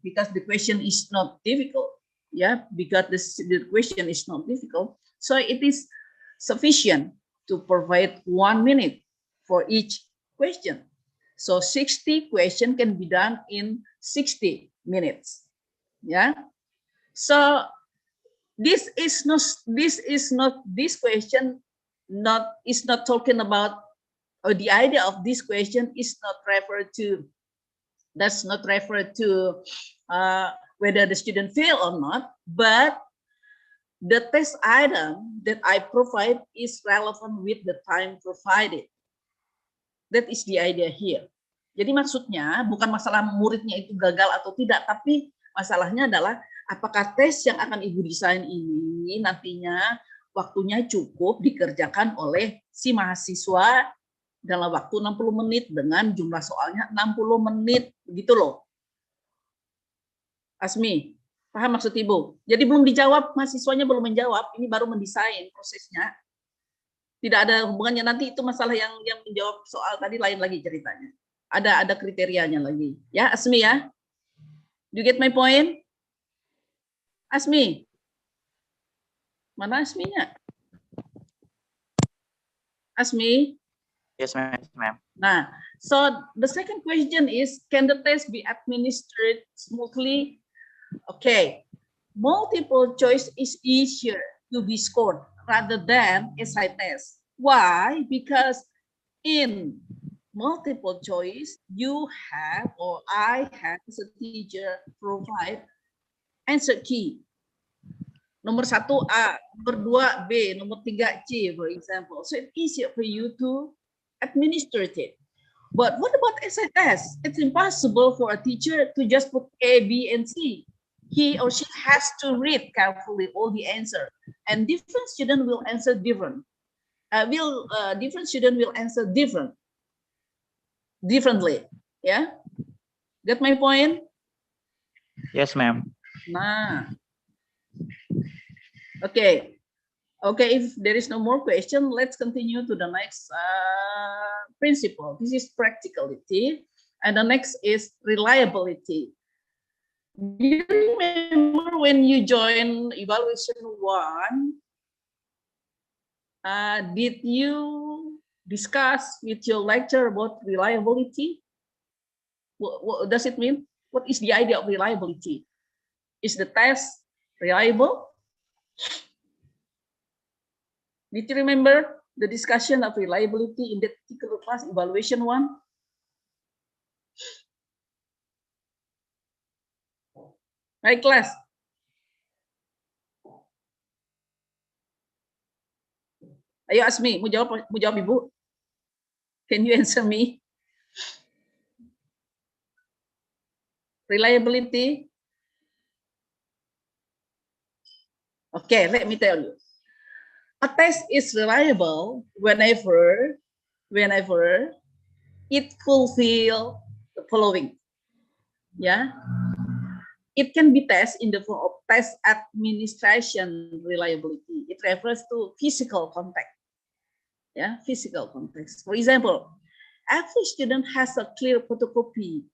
because the question is not difficult, because the question is not difficult, so it is sufficient to provide 1 minute for each question. So 60 questions can be done in 60 minutes. So this question is not talking about, or the idea of this question is not referred to, whether the student fail or not, but the test item that I provide is relevant with the time provided. That is the idea here. Jadi maksudnya bukan masalah muridnya itu gagal atau tidak, tapi masalahnya adalah apakah tes yang akan Ibu desain ini nantinya waktunya cukup dikerjakan oleh si mahasiswa dalam waktu 60 menit dengan jumlah soalnya 60 menit, begitu loh. Asmi, paham maksud Ibu? Jadi belum dijawab, mahasiswanya belum menjawab, ini baru mendesain prosesnya. Tidak ada hubungannya, nanti itu masalah yang menjawab soal tadi lain lagi ceritanya. Ada kriterianya lagi. Ya, Asmi ya? Do you get my point? Asmi? Mana Asminya? Asmi? Yes, ma'am. Nah, so the second question is, can the test be administered smoothly? Okay, multiple choice is easier to be scored rather than essay test. Why? Because in multiple choice, you have, or I have as a teacher, provide answer key. Nomor 1 A, nomor 2 B, nomor 3 C, for example. So it's easier for you to administer it. But what about essay test? It's impossible for a teacher to just put A, B, and C. He or she has to read carefully all the answer, and different student will answer different. Different student will answer differently. Yeah, get my point? Yes, ma'am. Nah. Okay. If there is no more question, let's continue to the next principle. This is practicality, and the next is reliability. Do you remember when you join evaluation 1? Did you discuss with your lecturer about reliability? What does it mean? What is the idea of reliability? Is the test reliable? Did you remember the discussion of reliability in that particular class, evaluation 1? Right, class? Ayo ask me, mau jawab Ibu? Can you answer me? Reliability. Okay, let me tell you. A test is reliable whenever it fulfills the following. Yeah. It can be tested in the form of test administration reliability. It refers to physical contact. Yeah, physical context. For example, every student has a clear photocopy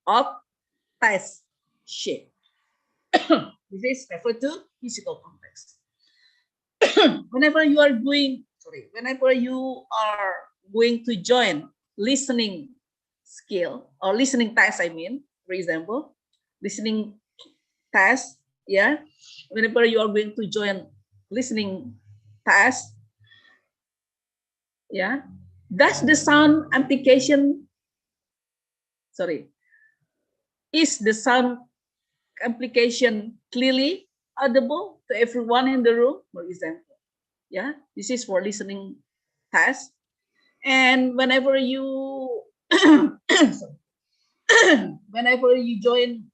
of test sheet. This is referred to physical context. Whenever you are going to join listening skill or listening test, I mean, for example, listening test, yeah. Whenever you are going to join listening test, yeah, does the sound amplification, is the sound amplification clearly audible to everyone in the room, for example? Yeah, this is for listening test. And whenever you whenever you join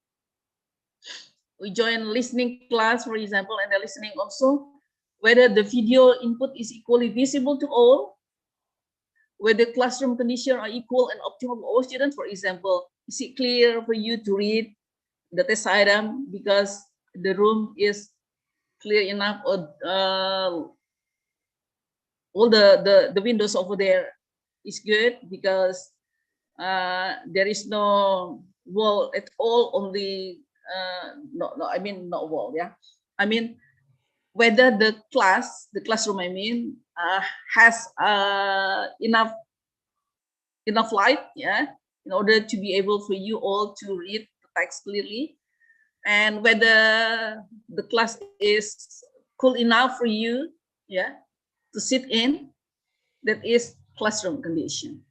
listening class, for example, and the listening also, whether the video input is equally visible to all, whether classroom conditions are equal and optimal for all students. For example, is it clear for you to read the test item because the room is clear enough, or all the windows over there is good because there is no wall at all, only I mean not wall, yeah. I mean whether the classroom, I mean, has enough light, yeah, in order to be able for you all to read the text clearly, and whether the class is cool enough for you, yeah, to sit in. That is classroom condition.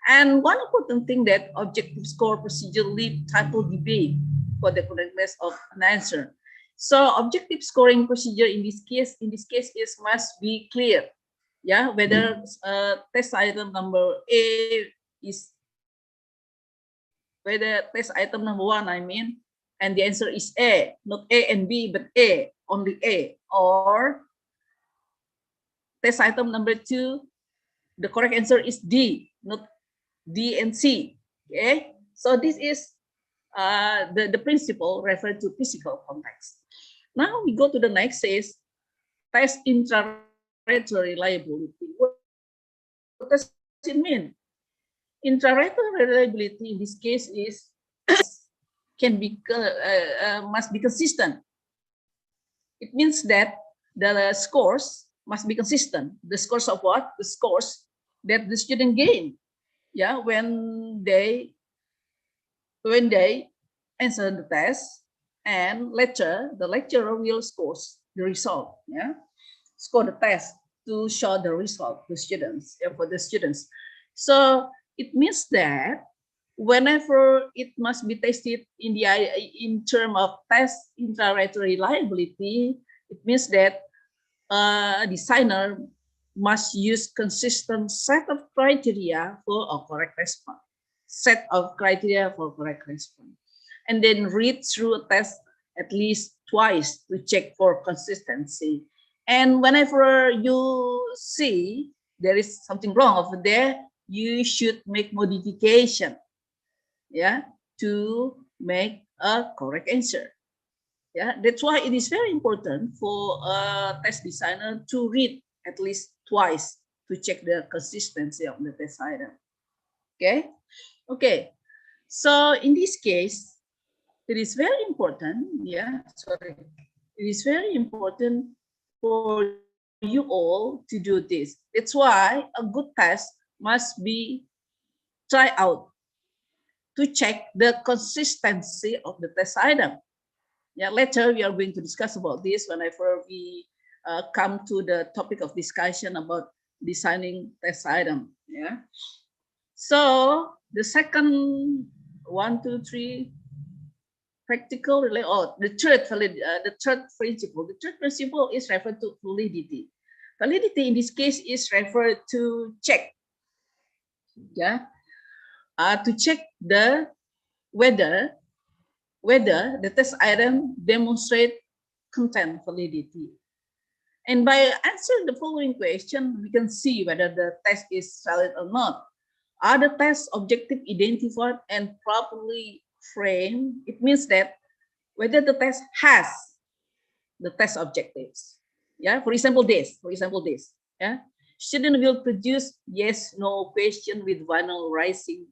And one important thing that objective score procedure leave title debate for the correctness of an answer. So objective scoring procedure in this case is must be clear. Yeah, whether test item number A is, whether test item number 1, I mean, and the answer is A, not A and B, but A, only A, or test item number 2, the correct answer is D, not D and C. Okay, so this is the principle referred to physical context. Now we go to the next, is test intra-rater reliability. What does it mean? Intra-rater reliability in this case is must be consistent. It means that the scores must be consistent. The scores of what? The scores that the student gain, yeah, when they answer the test, and later the lecturer will score the result, yeah, score the test to show the result to students, for the students. So it means that whenever it must be tested in terms of test intra-rater reliability, it means that a designer must use consistent set of criteria for a correct response. And then read through a test at least twice to check for consistency. And whenever you see there is something wrong over there, you should make modification, yeah, to make a correct answer. Yeah, that's why it is very important for a test designer to read at least twice to check the consistency of the test item. Okay, okay. So in this case, it is very important. Yeah, sorry. It is very important for you all to do this. That's why a good test must be tried out to check the consistency of the test item. Yeah, later we are going to discuss about this whenever we come to the topic of discussion about designing test item. Yeah. So the second 1, 2, 3 practical layout. The third principle. The third principle is referred to validity. Validity in this case is referred to check. Yeah. To check the whether the test item demonstrate content validity. And by answering the following question, we can see whether the test is valid or not. Are the test objective identified and properly framed? It means that whether the test has the test objectives. Yeah, for example, this. Yeah, student will produce yes/no question with vowel rising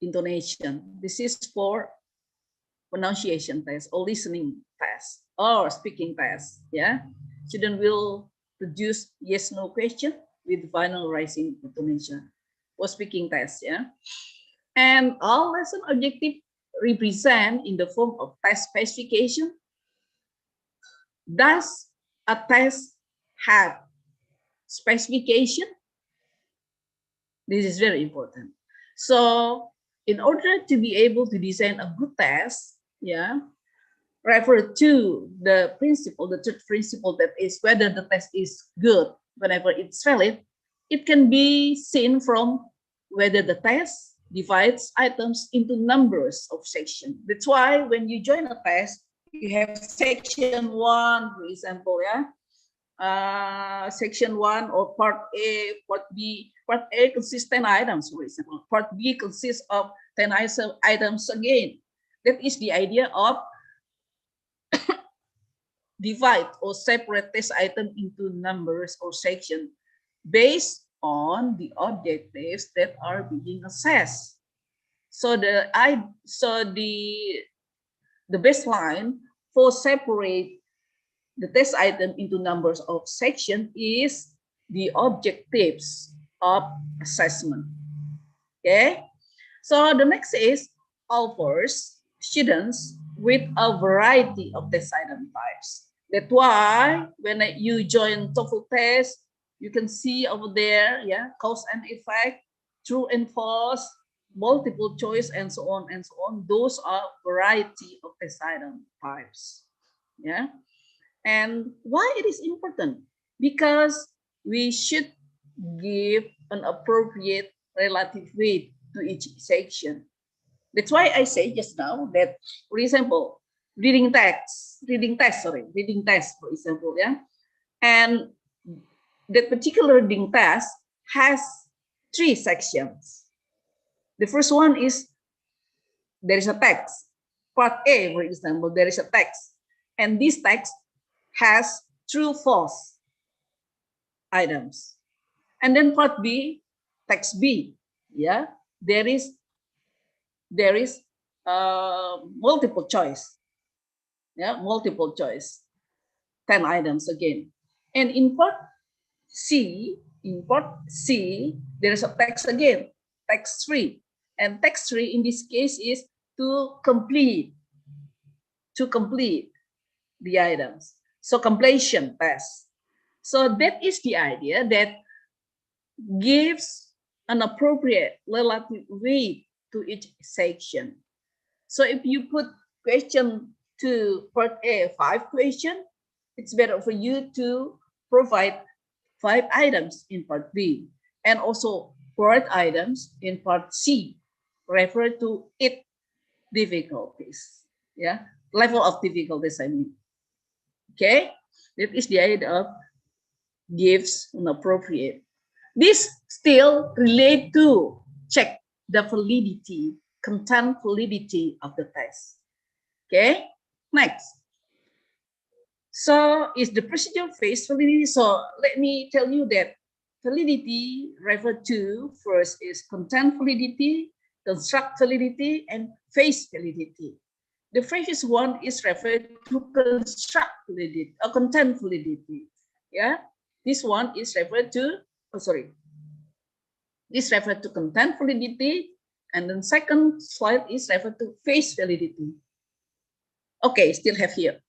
intonation. This is for pronunciation test or listening test or speaking test. Yeah, student will produce yes/no question with vowel rising intonation for speaking test. Yeah, and all lesson objective represent in the form of test specification. Does a test have specification? This is very important. So in order to be able to design a good test, yeah, refer to the principle, the third principle, that is whether the test is good whenever it's valid. It can be seen from whether the test divides items into numbers of sections. That's why when you join a test, you have section 1, for example, yeah. Section 1 or part A, part B. Part A consists 10 items, for example. Part B consists of 10 items again. That is the idea of divide or separate test item into numbers or sections based on the objectives that are being assessed. So the baseline for separate the test item into numbers of section is the objectives of assessment. Okay, so the next is offers students with a variety of test item types. That's why when you join TOEFL test, you can see over there, yeah, cause and effect, true and false, multiple choice, and so on and so on. Those are variety of test item types. Yeah. And why it is important? Because we should give an appropriate relative weight to each section. That's why I say just now that, for example, reading test, for example, yeah. And that particular reading test has 3 sections. The first one is there is a text. Part A, for example, there is a text. And this text has true, false items. And then part B, text B, yeah, there is multiple choice, yeah, multiple choice, 10 items again. And in part C, there is a text again, text 3, and text 3 in this case is to complete the items. So completion test. So that is the idea that gives an appropriate relative weight to each section. So if you put question to part A, 5 questions, it's better for you to provide 5 items in part B and also 4 items in part C. Refer to its difficulties. Yeah, level of difficulties, I mean. Okay, that is the idea of gives an appropriate. This still relate to check the validity, content validity of the test. Okay, next. So is the procedure phase validity. So let me tell you that validity referred to first is content validity, construct validity, and phase validity. The previous one is referred to construct validity or content validity. Yeah. This one is referred to, this referred to content validity, and then second slide is referred to face validity. Okay, still have here.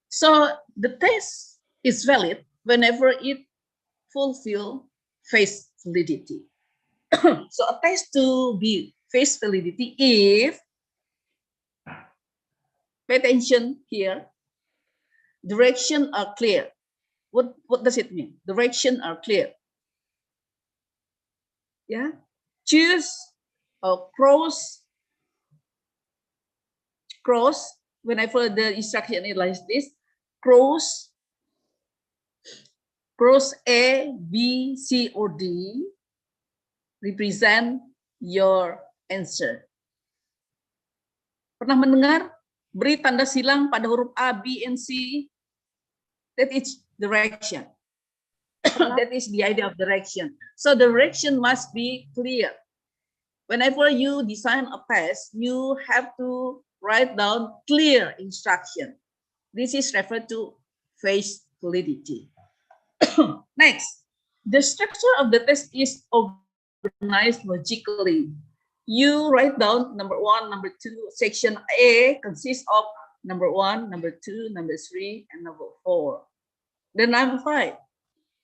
So the test is valid whenever it fulfill face validity. So a test to be face validity if, pay attention here, direction are clear. What does it mean? Direction are clear. Yeah. Choose or cross whenever the instruction is like this, cross A, B, C, or D represent your answer. Pernah mendengar beri tanda silang pada huruf A, B, and C? That is direction. That is the idea of direction. So direction must be clear. Whenever you design a test, you have to write down clear instruction. This is referred to face validity. Next, the structure of the test is organized logically. You write down number 1, number 2. Section A consists of number 1, number 2, number 3, and number 4. Then number 5.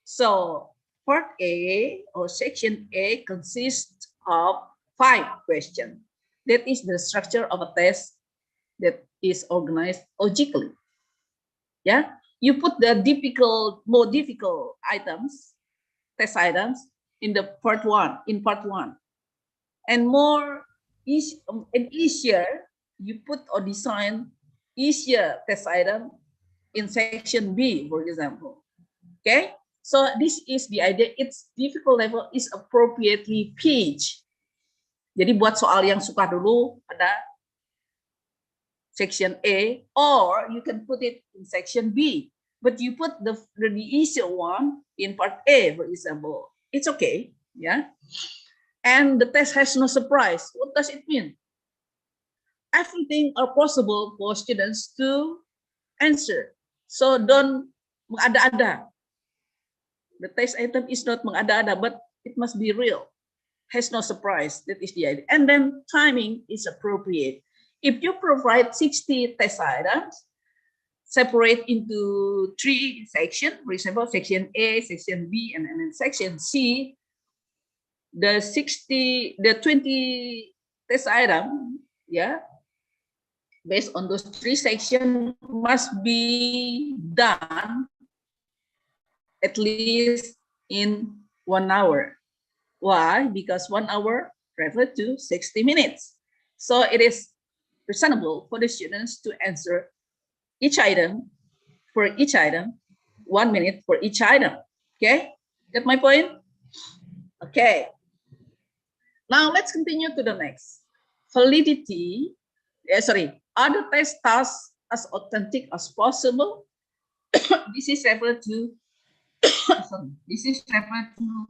So part A or section A consists of 5 questions. That is the structure of a test that is organized logically. Yeah, you put the more difficult items, test items, in the part 1, and easier, you put or design easier test item in section B, for example. Okay, so this is the idea. Its difficult level is appropriately pitched. Jadi buat soal yang suka dulu pada section A, or you can put it in section B, but you put the easier one in part A, for example. It's okay, yeah. And the test has no surprise. What does it mean? Everything are possible for students to answer. So don't mengada-ada. The test item is not mengada-ada, but it must be real. Has no surprise. That is the idea. And then timing is appropriate. If you provide 60 test items, separate into 3 sections, for example, section A, section B, and then section C, the 20 test item, yeah, based on those 3 sections must be done at least in 1 hour. Why? Because 1 hour refers to 60 minutes. So it is reasonable for the students to answer each item, 1 minute for each item. Okay, get my point? Okay. Now let's continue to the next. Validity, are the test tasks as authentic as possible? This is referred to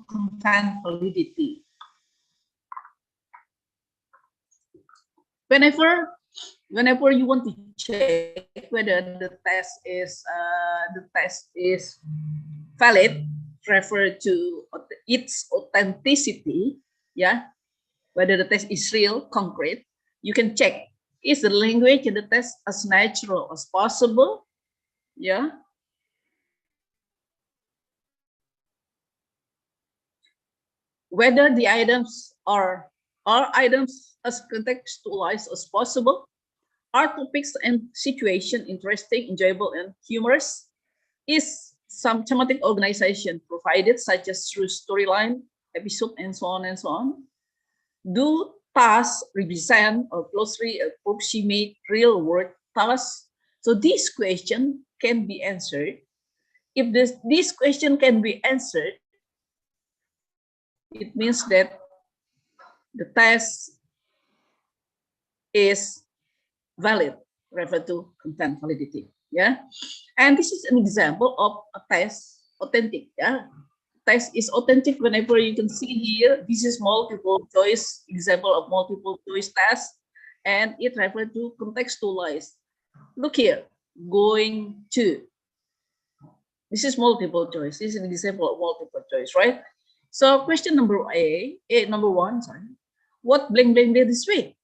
content validity. Whenever you want to check whether the test is valid, refer to its authenticity, yeah, whether the test is real, concrete, you can check, is the language in the test as natural as possible, yeah. Whether the items are items as contextualized as possible, are topics and situation interesting, enjoyable, and humorous, is some thematic organization provided, such as through storyline, episode, and so on and so on. Do tasks represent or closely approximate real world tasks? So this question can be answered. If this question can be answered, it means that the test is valid, refer to content validity. Yeah, and this is an example of a test authentic. Yeah, test is authentic whenever you can see here. This is multiple choice example of multiple choice test, and it refers to contextualized. Look here, going to. This is multiple choice. This is an example of multiple choice, right? So question number number one, sorry. What blank blank did this week?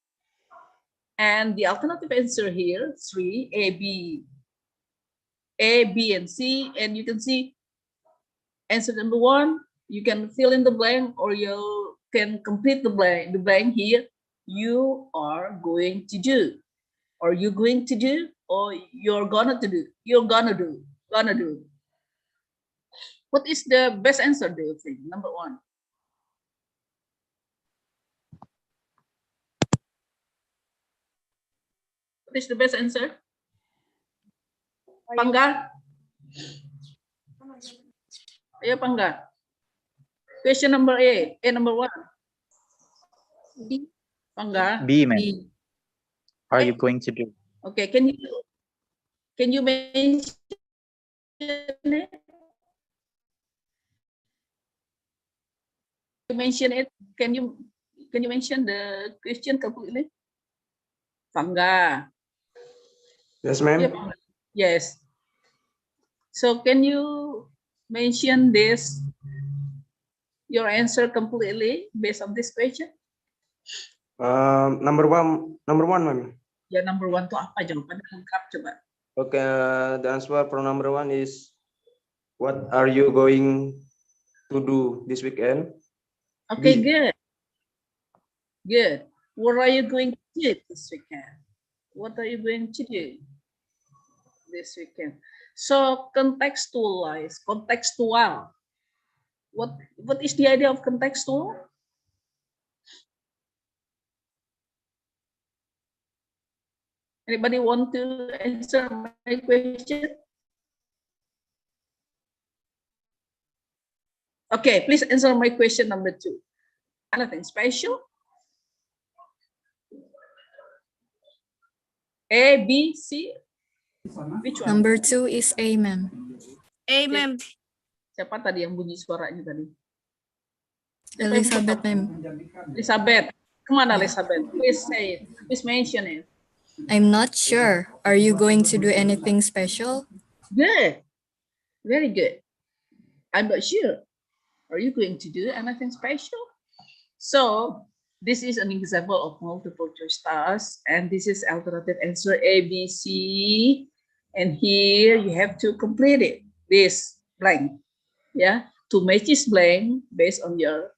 And the alternative answer here, 3, A, B, and C. And you can see answer number 1, you can fill in the blank or you can complete the blank here. You are going to do, or you're going to do, or you're gonna to do, gonna do. What is the best answer, do you think? Number 1. What is the best answer? Pangga? Ayo Pangga. Question number A, number 1. B. Pangga. B, ma'am. B. Are you going to do? Okay, can you mention it? You mention it. Can you mention the question completely? Pangga. Yes, ma'am. Yeah, Pangga. Yes. So can you mention this, your answer completely based on this question? Number one, ma'am. Ya, number 1 itu apa? Jawabannya lengkap coba. Okay, the answer for number 1 is, what are you going to do this weekend? Okay, B. good. Good. What are you going to do this weekend? What are you going to do this weekend? So contextualize, contextual. What is the idea of contextual? Anybody want to answer my question? Okay, please answer my question number 2. Anything special? A, B, C? Which one? Number 2 is A, ma'am. A, ma'am. Siapa tadi yang bunyi suaranya tadi? Elizabeth, ma'am. Elizabeth. Kemana Elizabeth? Please say it. Please mention it. I'm not sure. Are you going to do anything special? Good. Very good. I'm not sure. Are you going to do anything special? So this is an example of multiple choice task, and this is alternative answer A, B, C. And here you have to complete it. This blank. Yeah. To match this blank based on your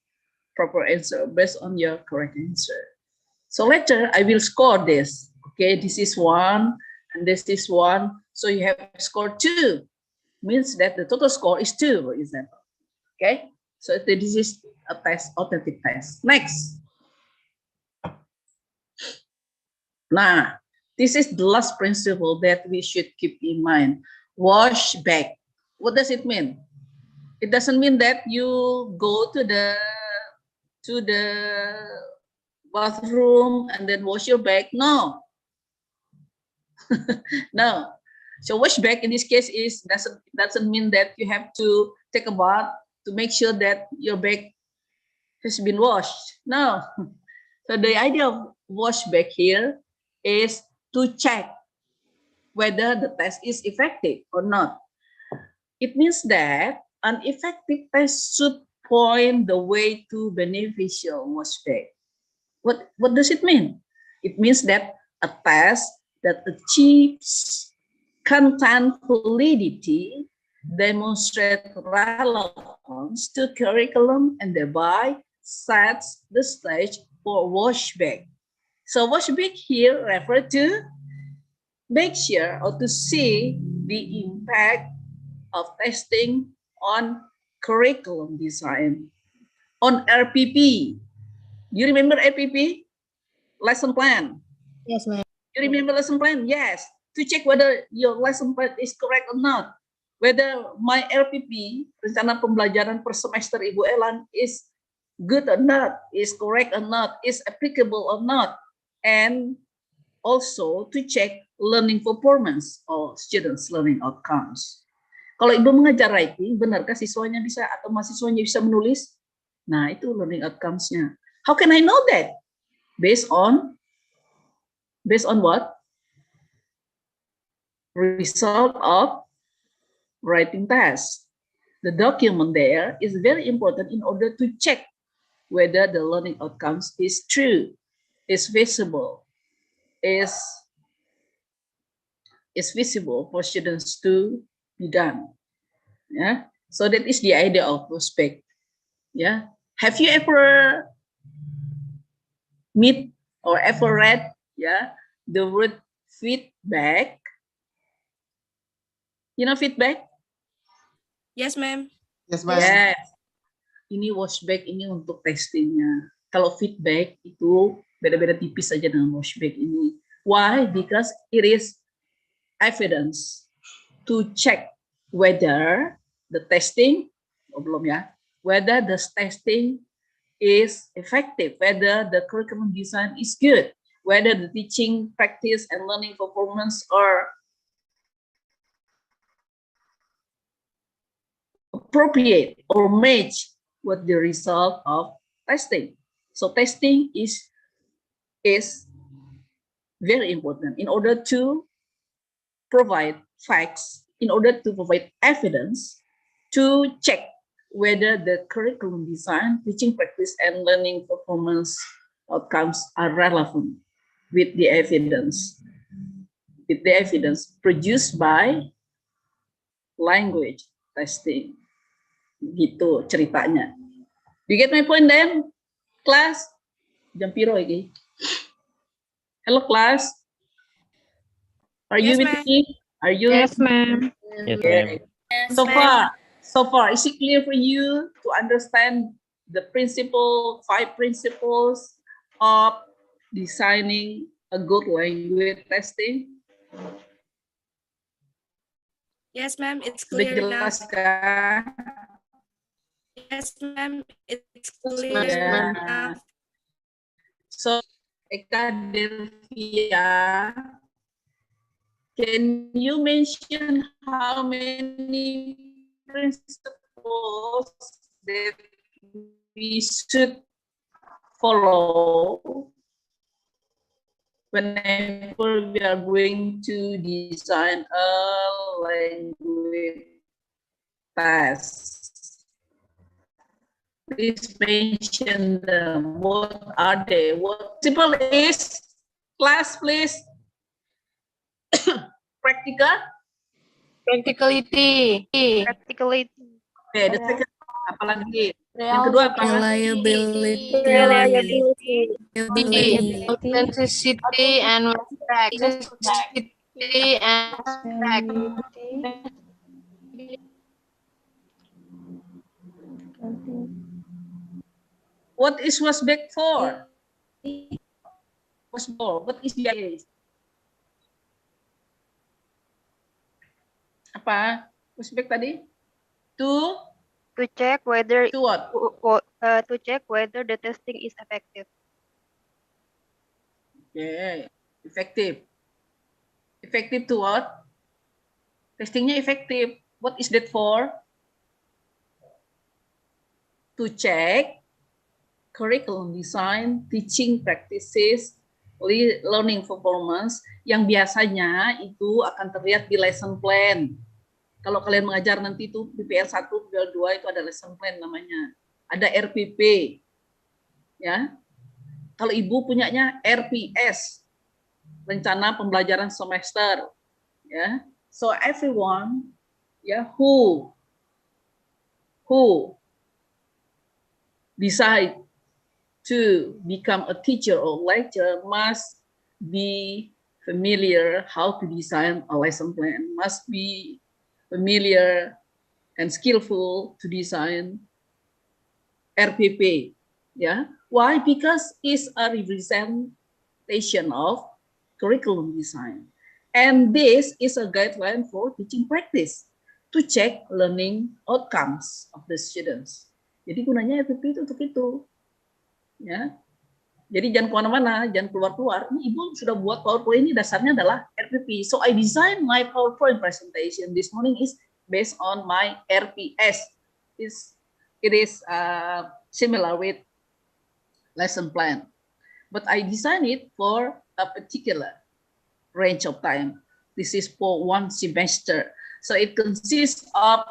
proper answer, based on your correct answer. So later I will score this. Okay, this is 1 and this is 1. So you have scored 2. Means that the total score is 2, for example. Okay, so this is a test, authentic test. Next. Now, this is the last principle that we should keep in mind. Wash back. What does it mean? It doesn't mean that you go to the bathroom and then wash your back. No. No. So wash back in this case is doesn't mean that you have to take a bath to make sure that your back has been washed. No. So the idea of wash back here is to check whether the test is effective or not. It means that an effective test should point the way to beneficial wash back. What does it mean? It means that a test that achieves content validity, demonstrate relevance to curriculum, and thereby sets the stage for washback. So washback here refer to make sure or to see the impact of testing on curriculum design, on RPP. You remember RPP? Lesson plan. Yes, ma'am. You remember lesson plan? Yes. To check whether your lesson plan is correct or not. Whether my RPP, rencana pembelajaran per semester Ibu Elan, is good or not, is correct or not, is applicable or not. And also to check learning performance or students' learning outcomes. Kalau Ibu mengajar writing, benarkah siswanya bisa atau mahasiswanya bisa menulis? Nah, itu learning outcomes-nya. How can I know that? Based on what? Result of writing test. The document there is very important in order to check whether the learning outcomes is true, is visible, is visible for students to be done. Yeah, so that is the idea of prospect. Yeah, have you ever meet or ever read the word feedback? You know feedback? Yes, ma'am. Yes, ma'am. Yes. Ini washback ini untuk testingnya. Kalau feedback itu beda-beda tipis aja dengan washback ini. Why? Because it is evidence to check whether the testing, belum ya, whether the testing is effective, whether the curriculum design is good, whether the teaching practice and learning performance are appropriate or match with the result of testing. So testing is very important in order to provide facts, in order to provide evidence to check whether the curriculum design, teaching practice, and learning performance outcomes are relevant with the evidence produced by language testing. Gitu ceritanya. You get my point then? Class? Jam piro iki? Hello class? Are you Yes, with ma'am. me? Are you? Yes, ma'am. Yes, Okay. ma'am. So far, is it clear for you to understand the five principles of designing a good language testing? Yes, ma'am. It's Sudah clear jelas enough. kan? Yes, ma'am. It's Yes, clear Yeah. enough. So, Eka Delvia, can you mention how many principles that we should follow whenever we are going to design a language test? Please mention them. What are they? What principle is? Class, please. Practicality. Practicality. Okay, the second apalagi. Yang kedua apa? Reliability. Authenticity and respect. What is back for? What is the apa? Back tadi? To check whether to what? To check whether the testing is effective. Okay, effective. Effective to what? Testingnya efektif. What is that for? To check curriculum design, teaching practices, learning performance yang biasanya itu akan terlihat di lesson plan. Kalau kalian mengajar nanti itu PPL 1, PPL 2 itu ada lesson plan namanya. Ada RPP. Ya. Kalau Ibu punyanya RPS. Rencana pembelajaran semester. Ya. So everyone who decide to become a teacher or lecturer must be familiar how to design a lesson plan, must be familiar and skillful to design RPP. Yeah. Why? Because it's a representation of curriculum design. And this is a guideline for teaching practice to check learning outcomes of the students. Jadi gunanya RPP itu untuk itu. Ya. Jadi jangan kemana-mana, jangan keluar-keluar. Ini Ibu sudah buat PowerPoint, ini dasarnya adalah RPP. So I designed my PowerPoint presentation this morning is based on my RPS. It is similar with lesson plan, but I designed it for a particular range of time. This is for one semester. So it consists of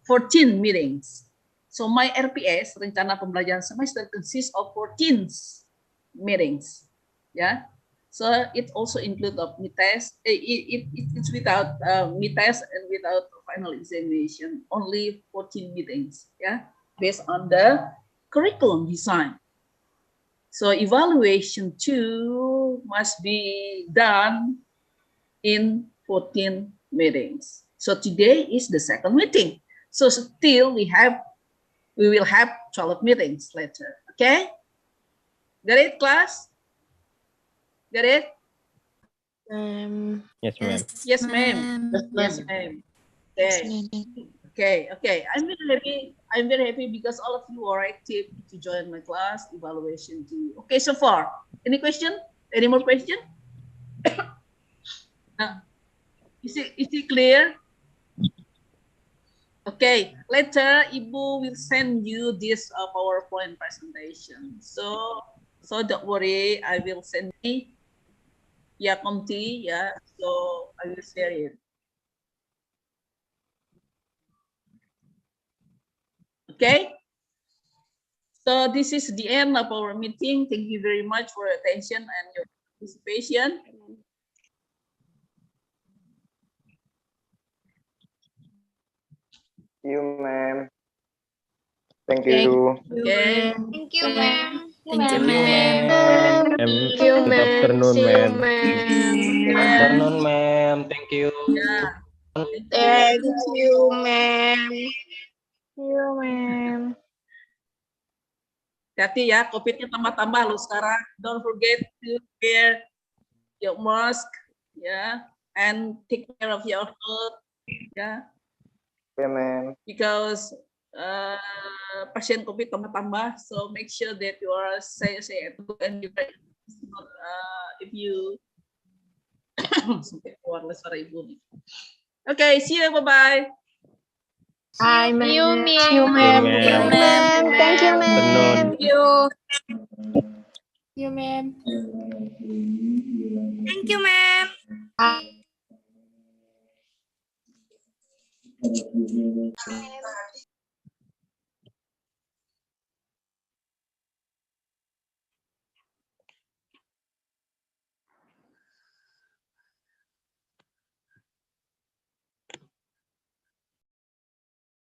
14 meetings. So my RPS, rencana pembelajaran semester, consists of 14 meetings. Yeah. So it also includes of test. It's without test and without final examination. Only 14 meetings. Yeah, based on the curriculum design. So evaluation 2 must be done in 14 meetings. So today is the second meeting. So still we will have 12 meetings later. Okay? Got it, class? Got it? Yes, ma'am. Yes, ma'am. Yes, ma'am. Okay. Okay. I'm very happy because all of you are active to join my class evaluation too. Okay, so far. Any question? Any more question? Is it clear? Okay, later Ibu will send you this PowerPoint presentation. So don't worry, I will send it. Yeah, Comty, yeah. So I will share it. Okay. So this is the end of our meeting. Thank you very much for your attention and your participation. You, ma'am. Thank you. Okay. Thank you, ma'am. Thank you, You, ma'am. ma'am. Thank you, Good ma'am. afternoon, See you, ma'am. ma'am. Good afternoon, ma'am. Thank you. Yeah. Thank you, ma'am. See you, ma'am. Hati ya, COVID-nya tambah-tambah loh sekarang. Don't forget to wear your mask, ya, and take care of your health, ya. Yeah, ma'am. Because pasien COVID tambah-tambah, so make sure that you are safe and if you sampai keluar suara ibu nih. Okay, see you, bye-bye. Hi, ma'am. See you, ma'am. See you, ma'am. Thank you, ma'am. Thank you. See you, ma'am. Thank you, ma'am. Bye.